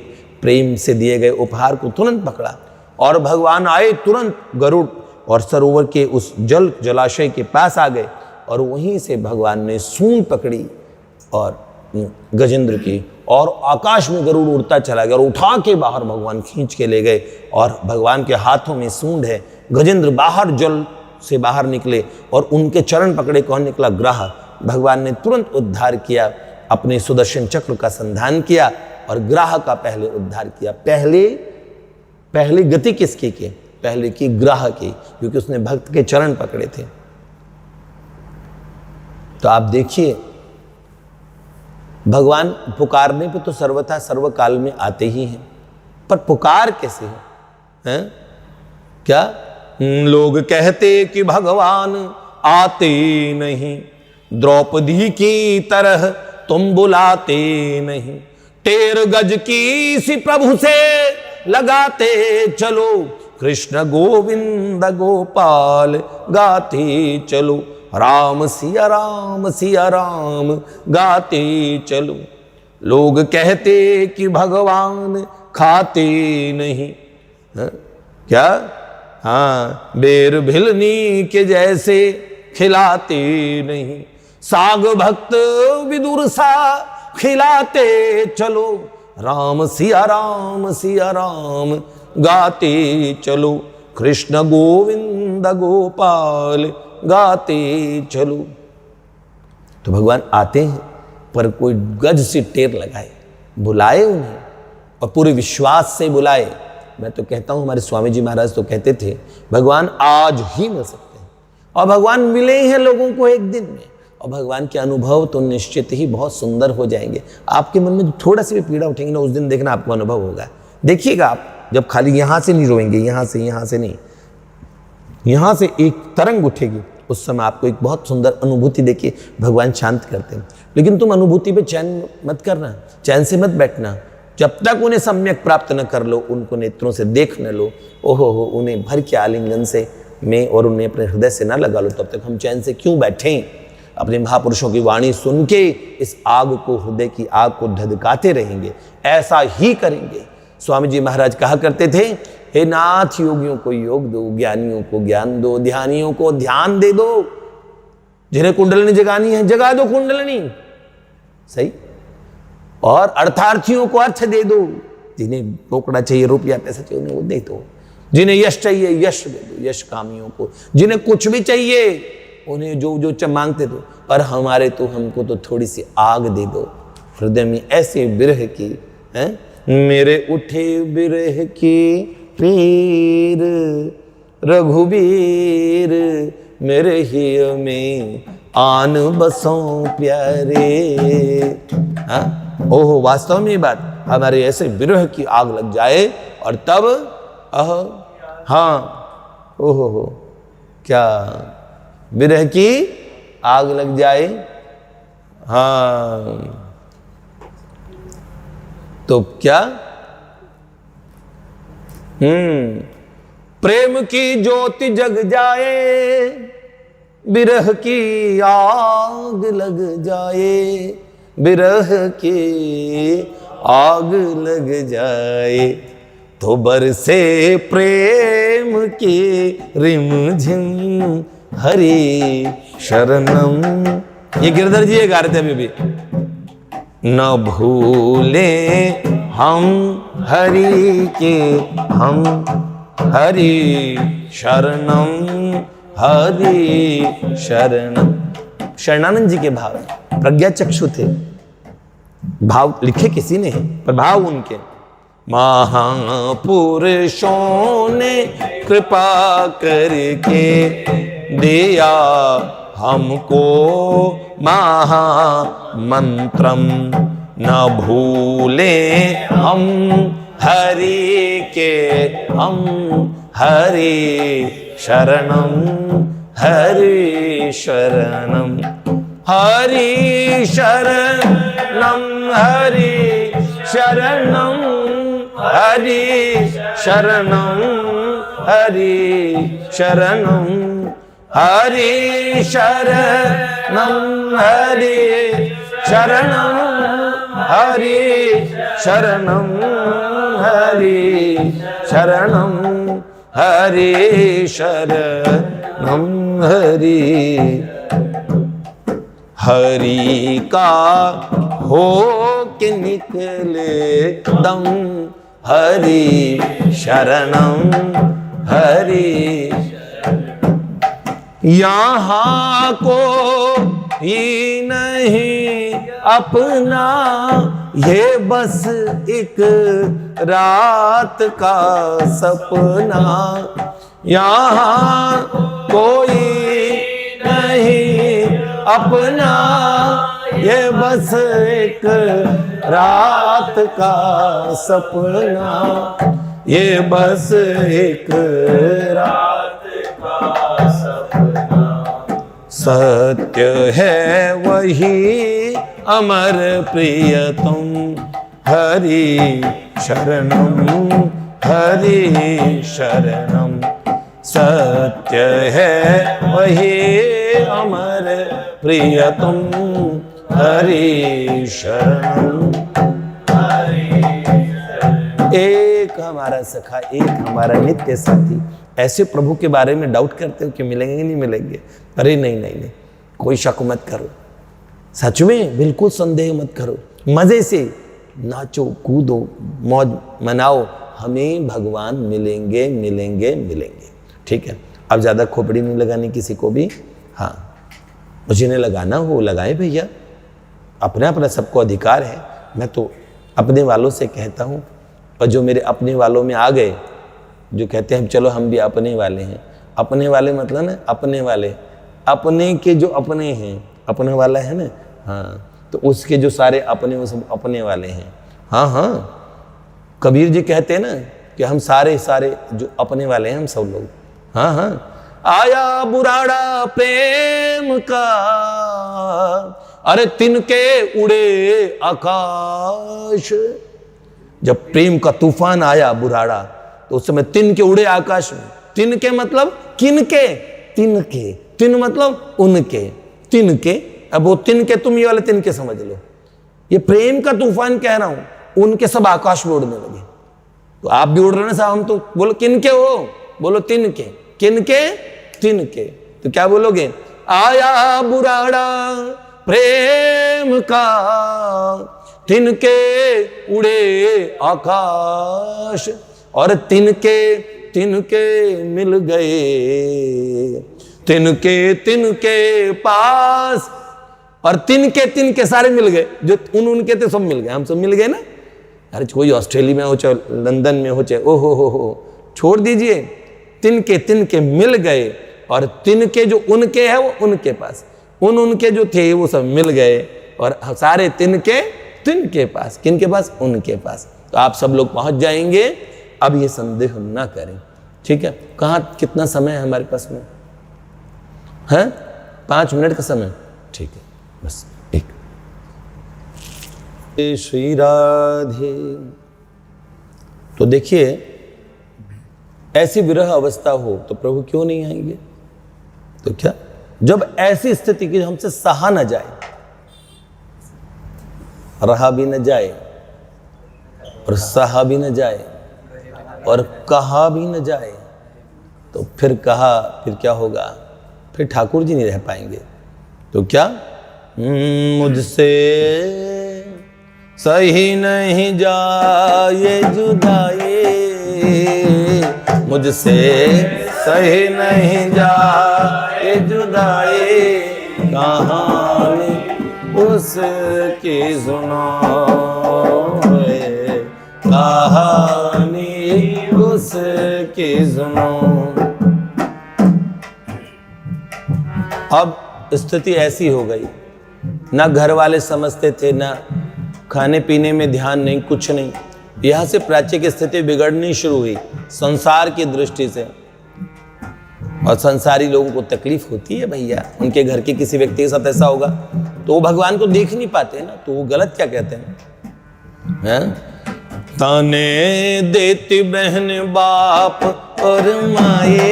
प्रेम से दिए गए उपहार को तुरंत पकड़ा, और भगवान आए तुरंत गरुड़ और सरोवर के उस जलाशय के पास आ गए, और वहीं से भगवान ने सूंड पकड़ी और गजेंद्र की, और आकाश में गरुड़ उड़ता चला गया, और उठा के बाहर भगवान खींच के ले गए। और भगवान के हाथों में सूंड है। गजेंद्र बाहर जल से बाहर निकले और उनके चरण पकड़े। कौन निकला? ग्राह। भगवान ने तुरंत उद्धार किया, अपने सुदर्शन चक्र का संधान किया और ग्राह का पहले उद्धार किया। पहले गति किसकी की? पहले की ग्राह की, क्योंकि उसने भक्त के चरण पकड़े थे। तो आप देखिए, भगवान पुकारने पे तो सर्वथा सर्वकाल में आते ही हैं, पर पुकार कैसे है? क्या लोग कहते कि भगवान आते नहीं, द्रौपदी की तरह तुम बुलाते नहीं, टेर गज की सी प्रभु से लगाते चलो, कृष्ण गोविंद गोपाल गाते चलो, राम सिया राम गाते चलो। लोग कहते कि भगवान खाते नहीं, क्या? हाँ, बेर भिलनी के जैसे खिलाते नहीं, साग भक्त विदुर सा खिलाते चलो, राम सिया राम गाते चलो, कृष्ण गोविंद गोपाल गाते चलो। तो भगवान आते हैं, पर कोई गज से टेर लगाए, बुलाए उन्हें और पूरे विश्वास से बुलाए। मैं तो कहता हूं, हमारे स्वामी जी महाराज तो कहते थे, भगवान आज ही मिल सकते हैं, और भगवान मिले हैं लोगों को एक दिन में, और भगवान के अनुभव तो निश्चित ही बहुत सुंदर हो जाएंगे। आपके मन में थोड़ा सी भी पीड़ा उठेंगे ना, उस दिन देखना आपको अनुभव होगा। देखिएगा आप, जब खाली यहां से नहीं रोएंगे, यहां से नहीं, यहां से एक तरंग उठेगी, उस समय आपको एक बहुत सुंदर अनुभूति देखिए भगवान शांत करते हैं। लेकिन तुम अनुभूति पे चैन मत करना, चैन से मत बैठना, जब तक उन्हें सम्यक प्राप्त न कर लो, उनको नेत्रों से देख न लो, ओहो उन्हें भर के आलिंगन से में और उन्हें अपने हृदय से न लगा लो, तब तक हम चैन से क्यों बैठें? अपने महापुरुषों की वाणी सुन के इस आग को, हृदय की आग को धधकाते रहेंगे, ऐसा ही करेंगे। स्वामी जी महाराज कहा करते थे, हे नाथ, योगियों को योग दो, ज्ञानियों को ज्ञान दो, ध्यानियों को ध्यान दे दो, जिन्हें कुंडलनी जगानी है जगा दो कुंडलनी, सही, और अर्थार्थियों को अर्थ दे दो, जिन्हें रोकड़ा चाहिए, रुपया पैसा चाहिए, उन्हें वो दे दो, जिन्हें यश चाहिए यश दे दो, यश कामियों को, जिन्हें कुछ भी चाहिए उन्हें जो जो मांगते दो, और हमको तो थोड़ी सी आग दे दो हृदय में, ऐसे विरह की है। मेरे उठे विरह की पीर रघुबीर, मेरे हिय में आन बसों प्यारे। हाँ, ओहो, वास्तव में ये बात, हमारे ऐसे विरह की आग लग जाए, और तब हाँ, ओहो हो, क्या विरह की आग लग जाए, हाँ, तो क्या? प्रेम की ज्योति जग जाए, विरह की आग लग जाए, विरह की आग लग जाए, तो बरसे प्रेम की रिमझिम, हरि शरणम ये गिरधर जी ये गा रहे थे अभी भी। न भूले हम हरि के, हम हरि शरणम, हरि शरणम। शरणानंद जी के भाव है, प्रज्ञा चक्षु थे, भाव लिखे किसी ने है पर भाव उनके। महापुरुषों ने कृपा करके दिया हमको महामंत्रम, न भूले हम हरि के, हम हरि शरणम, हरि शरणम, हरि शरणम, हरि शरणम, हरि शरणम, हरि शरणम, हरि शरणम, हरि शरणम, हरि शरणम, हरि शरणम, हरि शरणम, हरि। हरि का हो के निकले दम, हरि शरणम, हरि। यहाँ को ही नहीं अपना, ये बस एक रात का सपना। यहाँ कोई नहीं अपना, ये बस एक रात का सपना, ये बस एक रात का सपना। सत्य है वही अमर प्रियतम, हरि शरणम, हरि शरणम। सत्य है वही अमर प्रियतम, हरि शरणम। एक हमारा सखा, एक हमारा नित्य साथी। ऐसे प्रभु के बारे में डाउट करते हो कि मिलेंगे नहीं मिलेंगे? अरे नहीं नहीं नहीं, कोई शक मत करो, सच में बिल्कुल संदेह मत करो। मजे से नाचो कूदो, मौज मनाओ, हमें भगवान मिलेंगे मिलेंगे मिलेंगे। ठीक है, अब ज़्यादा खोपड़ी नहीं लगानी किसी को भी। हाँ, जिन्हें लगाना हो लगाए भैया, अपना अपना सबको अधिकार है। मैं तो अपने वालों से कहता हूँ, और जो मेरे अपने वालों में आ गए, जो कहते हैं चलो हम भी अपने वाले हैं। अपने वाले मतलब ना अपने वाले, अपने के जो अपने हैं, अपने वाला है ना, हाँ, तो उसके जो सारे अपने वो सब अपने वाले हैं। हाँ हाँ, कबीर जी कहते हैं ना कि हम सारे सारे जो अपने वाले हैं हम सब लोग। हाँ हाँ, आया बुराड़ा प्रेम का, अरे तिनके उड़े आकाश। जब प्रेम का तूफान आया बुराड़ा, तो उस समय तिनके उड़े आकाश में। तिनके मतलब किनके? तिनके, तिन मतलब उनके, तिनके। अब वो तिनके, तुम ये वाले तिनके समझ लो, ये प्रेम का तूफान कह रहा हूं, उनके सब आकाश में उड़ने लगे। तो आप भी उड़ रहे ना साहब, हम तो बोलो किनके हो, बोलो तिनके, किनके? तिनके। तो क्या बोलोगे? आया बुराड़ा प्रेम का, तिनके उड़े आकाश, और तिनके तिनके मिल गए, तिनके तिनके पास। और तिनके तिनके सारे मिल गए, जो उनके थे सब मिल गए, हम सब मिल गए ना। अरे कोई ऑस्ट्रेलिया में हो, चाहे लंदन में हो, चाहे ओहो हो, छोड़ दीजिए। तिनके तिनके मिल गए, और तिनके जो उनके है वो उनके पास, उनके जो थे वो सब मिल गए, और सारे तिनके तिनके पास। किनके पास? उनके पास। तो आप सब लोग पहुंच जाएंगे, अब ये संदेह ना करें। ठीक है, कहाँ कितना समय है हमारे पास में? है 5 मिनट का समय। ठीक है, बस एक। श्री राधे। तो देखिए, ऐसी विरह अवस्था हो तो प्रभु क्यों नहीं आएंगे? तो क्या, जब ऐसी स्थिति की हमसे सहा न जाए, रहा भी न जाए, और सहा भी न जाए, और कहा भी न जाए, तो फिर कहा, फिर क्या होगा? फिर ठाकुर जी नहीं रह पाएंगे। तो क्या, मुझसे सही नहीं जाए जुदाई, मुझसे सही नहीं जाए जुदाई, कहानी उसकी सुनो, कहानी उसकी सुनो। अब स्थिति ऐसी हो गई, ना घर वाले समझते थे, ना खाने पीने में ध्यान नहीं, कुछ नहीं। यहां से प्राची की स्थिति बिगड़नी शुरू हुई संसार की दृष्टि से। और संसारी लोगों को तकलीफ होती है भैया, उनके घर के किसी व्यक्ति के साथ ऐसा होगा तो वो भगवान को देख नहीं पाते ना, तो वो गलत क्या कहते हैं? ताने देती बहन बाप और माए,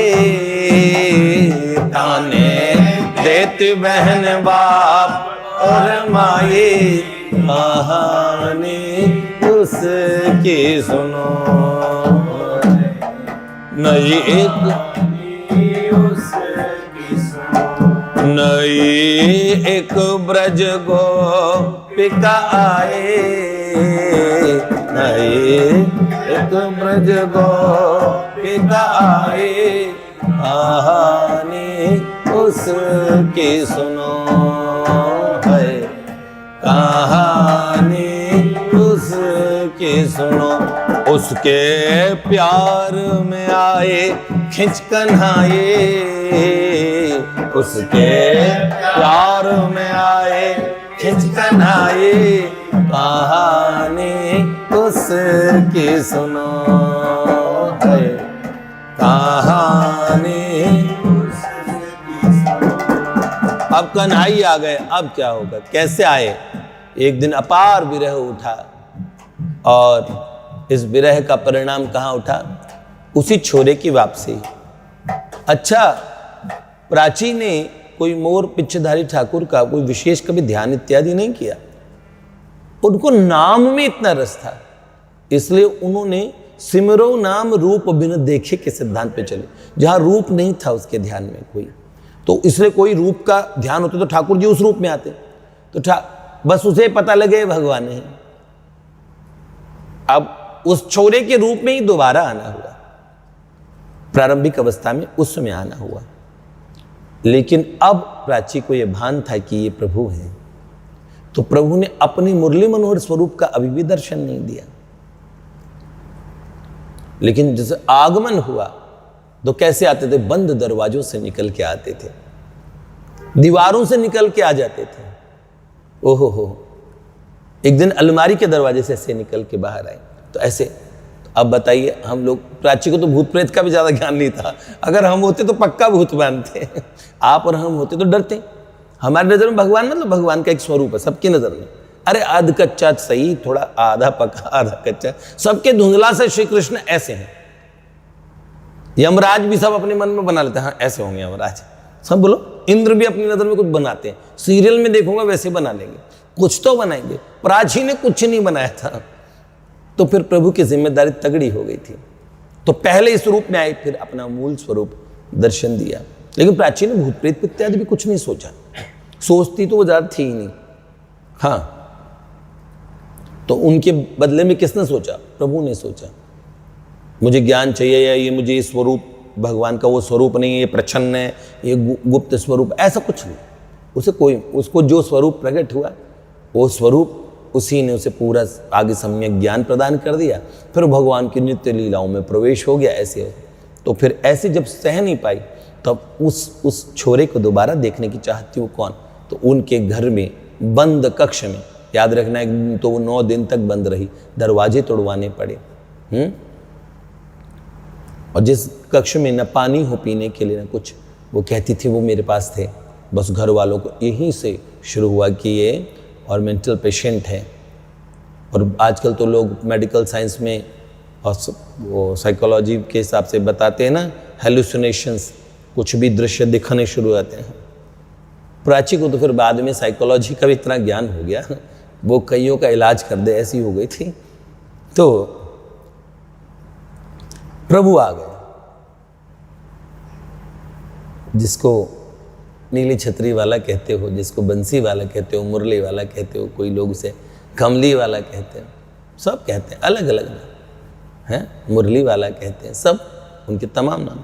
ताने देती बहन बाप और माए, कहानी उसकी सुनो, नई एक ब्रज गोपिका आए, नई एक ब्रज गोपिका आए, कहानी उसकी सुनो, है कहानी उसकी सुनो। उसके प्यार में आए खिंच कन्हाए, उसके प्यार में आए खिंच कन्हाए, कहानी उसकी सुनो, है कहानी उसकी सुनो। अब कन्हाई आ गए, अब क्या होगा, कैसे आए? एक दिन अपार विरह उठा, और इस विरह का परिणाम कहां उठा? उसी छोरे की वापसी। अच्छा, प्राची ने कोई मोर पिच्छधारी ठाकुर का कोई विशेष कभी ध्यान इत्यादि नहीं किया, उनको नाम में इतना रस था, इसलिए उन्होंने सिमरो नाम रूप बिन देखे के सिद्धांत पे चले। जहां रूप नहीं था उसके ध्यान में कोई, तो इसलिए कोई रूप का ध्यान होता तो ठाकुर जी उस रूप में आते, तो बस उसे पता लगे भगवान है। अब उस छोरे के रूप में ही दोबारा आना हुआ, प्रारंभिक अवस्था में उस समय आना हुआ, लेकिन अब प्राची को यह भान था कि ये प्रभु हैं, तो प्रभु ने अपनी मुरली मनोहर स्वरूप का अभी भी दर्शन नहीं दिया। लेकिन जैसे आगमन हुआ तो कैसे आते थे? बंद दरवाजों से निकल के आते थे, दीवारों से निकल के आ जाते थे। ओहो हो, एक दिन अलमारी के दरवाजे से ऐसे निकल के बाहर आए, तो ऐसे। अब बताइए, हम लोग, प्राची को तो भूत प्रेत का भी ज्यादा ज्ञान नहीं था, अगर हम होते तो पक्का भूत मानते, आप और हम होते तो डरते। हमारी नजर में भगवान मतलब भगवान का एक स्वरूप है सबकी नजर में। अरे आध कच्चा सही, थोड़ा आधा पका आधा कच्चा, सबके धुंधला से श्री कृष्ण ऐसे हैं। यमराज भी सब अपने मन में बना लेते हैं, हाँ ऐसे होंगे यमराज, सब बोलो। इंद्र भी अपनी नजर में कुछ बनाते हैं, सीरियल में देखूंगा वैसे बना लेंगे, कुछ तो बनाएंगे। प्राची ने कुछ नहीं बनाया था, तो फिर प्रभु की जिम्मेदारी तगड़ी हो गई थी। तो पहले इस रूप में आए, फिर अपना मूल स्वरूप दर्शन दिया। लेकिन प्राची ने भूत प्रेत इत्यादि भी कुछ नहीं सोचा, सोचती तो वो ज्यादा थी ही नहीं। हाँ, तो उनके बदले में किसने सोचा? प्रभु ने सोचा, मुझे ज्ञान चाहिए, या ये मुझे स्वरूप भगवान का वो स्वरूप नहीं है, ये प्रच्छन्न है, ये गुप्त स्वरूप, ऐसा कुछ नहीं। उसे कोई, उसको जो स्वरूप प्रकट हुआ वो स्वरूप, उसी ने उसे पूरा आगे सम्यक ज्ञान प्रदान कर दिया। फिर भगवान की नित्य लीलाओं में प्रवेश हो गया ऐसे। तो फिर ऐसे जब सह नहीं पाई, तब उस छोरे को दोबारा देखने की चाहती। वो कौन? तो उनके घर में बंद कक्ष में, याद रखना है, तो वो 9 दिन तक बंद रही, दरवाजे तोड़वाने पड़े। और जिस कक्ष में न पानी हो पीने के लिए न कुछ, वो कहती थी वो मेरे पास थे। बस घर वालों को यहीं से शुरू हुआ कि ये और मेंटल पेशेंट है। और आजकल तो लोग मेडिकल साइंस में और वो साइकोलॉजी के हिसाब से बताते हैं ना, हेलुसिनेशंस, कुछ भी दृश्य दिखने शुरू होते हैं। प्राची को तो फिर बाद में साइकोलॉजी का भी इतना ज्ञान हो गया, वो कईयों का इलाज कर दे ऐसी हो गई थी। तो प्रभु आ गए, जिसको नीली छतरी वाला कहते हो, जिसको बंसी वाला कहते हो, मुरली वाला कहते हो, कोई लोग उसे कमली वाला कहते हो, सब कहते हैं अलग अलग नाम हैं, मुरली वाला कहते हैं, सब उनके तमाम नाम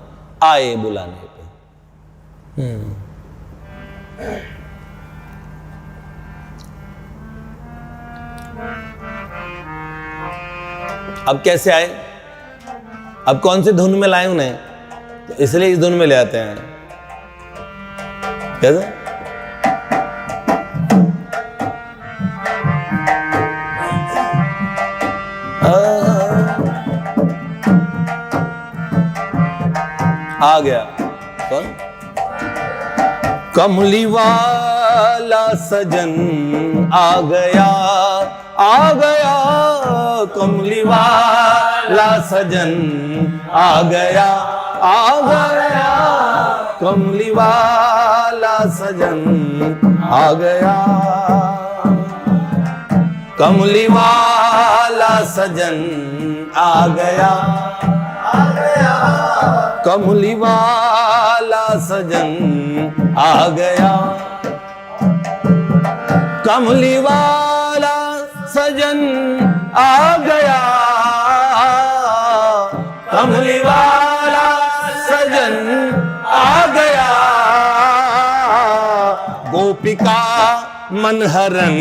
आए बुलाने पे। अब कैसे आए, अब कौन से धुन में लाए उन्हें, तो इसलिए इस धुन में ले आते हैं। कैसे आ गया कौन, कमली वाला सजन आ गया, आ गया कमली वाला सजन आ गया, आ गया कमली वाला सजन आ गया, कमली वाला सजन आ गया, आ गया कमली वाला सजन आ गया, कमली वाला सजन आ गया, कमली वाला सजन आ गया, गोपिका मनहरन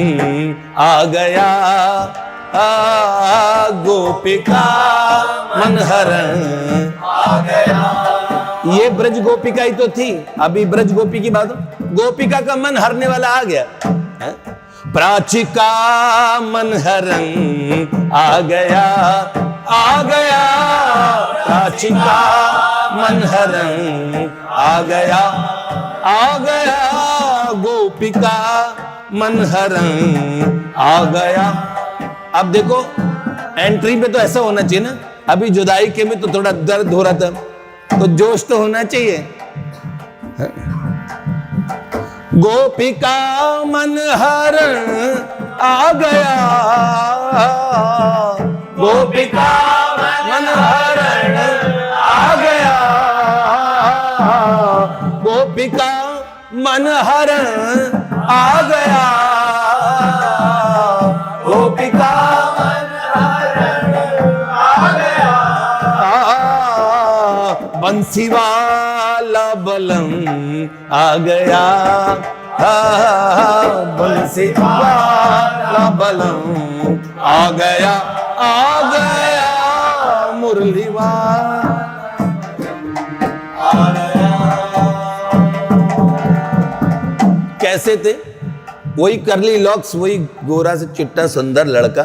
आ गया, गोपिका मनहरन आ गया। ये ब्रज गोपिका ही तो थी, अभी ब्रज गोपी की बात हो, गोपिका का मन हरने वाला आ गया है? प्राचिका मनहरन आ गया, आ गया प्राचिका मनहरन आ गया, आ गया गोपिका मनहरन आ गया। अब देखो एंट्री पे तो ऐसा होना चाहिए ना, अभी जुदाई के में तो थोड़ा दर्द हो रहा था, तो जोश तो होना चाहिए। गोपिका मनहरन आ गया, गोपिका मनहरन आ गया, गोपिका मनहरन आ गया, गोपिका मनहरन आ गया, बंसी वाला बलम आ गया, बंसी वाला बलम आ गया, आ गया मुरली वाला आ गया। कैसे थे, वही करली लॉक्स, वही गोरा से चिट्टा सुंदर लड़का,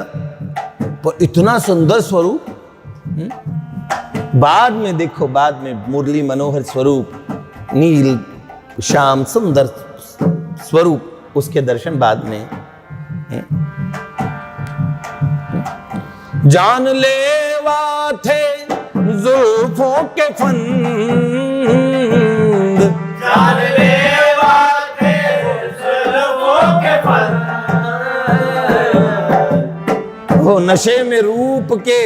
पर इतना सुंदर स्वरूप। बाद में देखो, बाद में मुरली मनोहर स्वरूप, नील श्याम सुंदर स्वरूप, उसके दर्शन बाद में। जान लेवा थे जुल्फों के फंद, जान लेवा थे जुल्फों के फंद, वो नशे में रूप के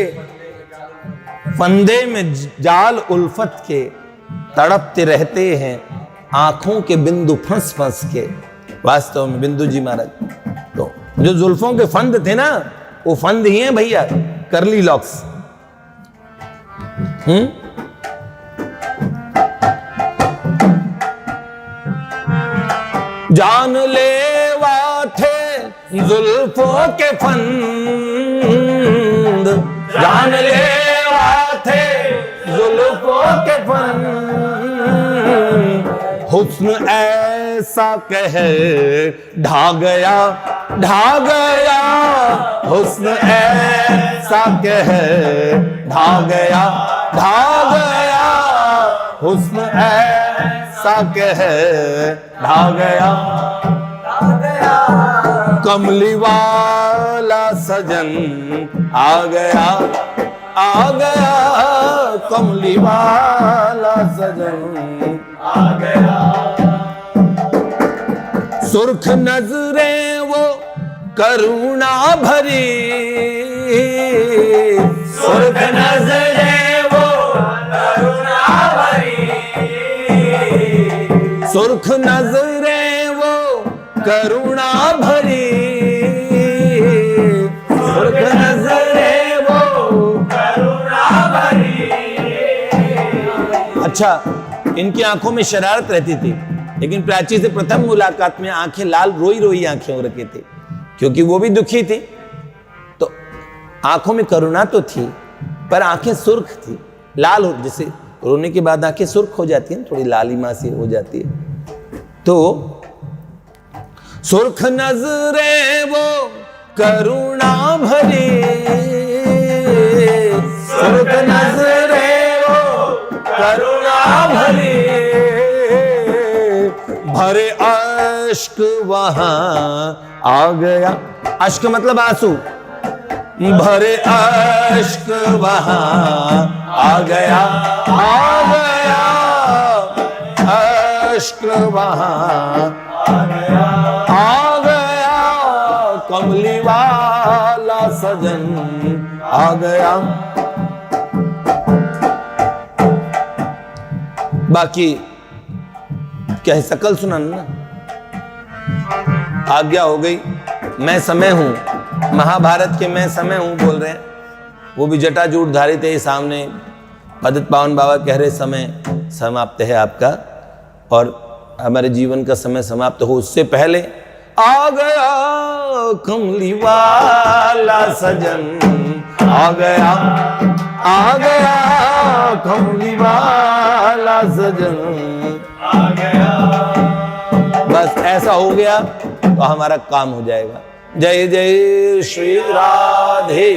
फंदे में जाल उल्फत के तड़पते रहते हैं आंखों के बिंदु फंस फंस के। वास्तव में बिंदु जी महाराज तो जो जुल्फों के फंद थे ना, वो फंद ही हैं भैया, करली लॉक्स। जान लेवा थे जुल्फों के फंद, जान लेवा थे जुल्फों के फंद, हुस्न ऐसा कह ढा गया, ढा गया, हुस्न ऐसा कह ढा गया, ढा गया, हुस्न ऐसा कह ढा गया, कमली वाला सजन आ गया, आ गया कमली वाला सजन आ गया। सुर्ख नजरें वो करुणा भरी, सुर्ख नजरें वो करुणा भरी, सुर्ख नजरे वो करुणा भरी, सुर्ख नजरे वो करुणा भरी। अच्छा, इनकी आंखों में शरारत रहती थी, लेकिन प्राची से प्रथम मुलाकात में आंखें लाल, रोई रोई आंखें हो रखी थी, क्योंकि वो भी दुखी थी। तो आंखों में करुणा तो थी, पर आंखें सुर्ख थी, लाल हो, जैसे रोने के बाद आंखें सुर्ख हो जाती है, थोड़ी लालिमा सी हो जाती है। तो सुर्ख नजरे वो करुणा भरी, सुर्ख नजरे वो करुणा भरी, भरे अश्क वहां आ गया। अश्क मतलब आंसू, भरे अश्क वहां आ गया, आ गया अश्क वहां आ गया, आ गया कमली वाला सजन आ गया। बाकी क्या है, सकल सुनाना ना। आज्ञा हो गई, मैं समय हूं, महाभारत के मैं समय हूं बोल रहे हैं, वो भी जटाजूट धारी थे सामने। पतित पावन बाबा कह रहे समय समाप्त है आपका, और हमारे जीवन का समय समाप्त हो उससे पहले आ गया कमली वाला सजन आ गया, आ गया कमली वाला सजन आ गया। बस ऐसा हो गया तो हमारा काम हो जाएगा। जय जय श्री राधे।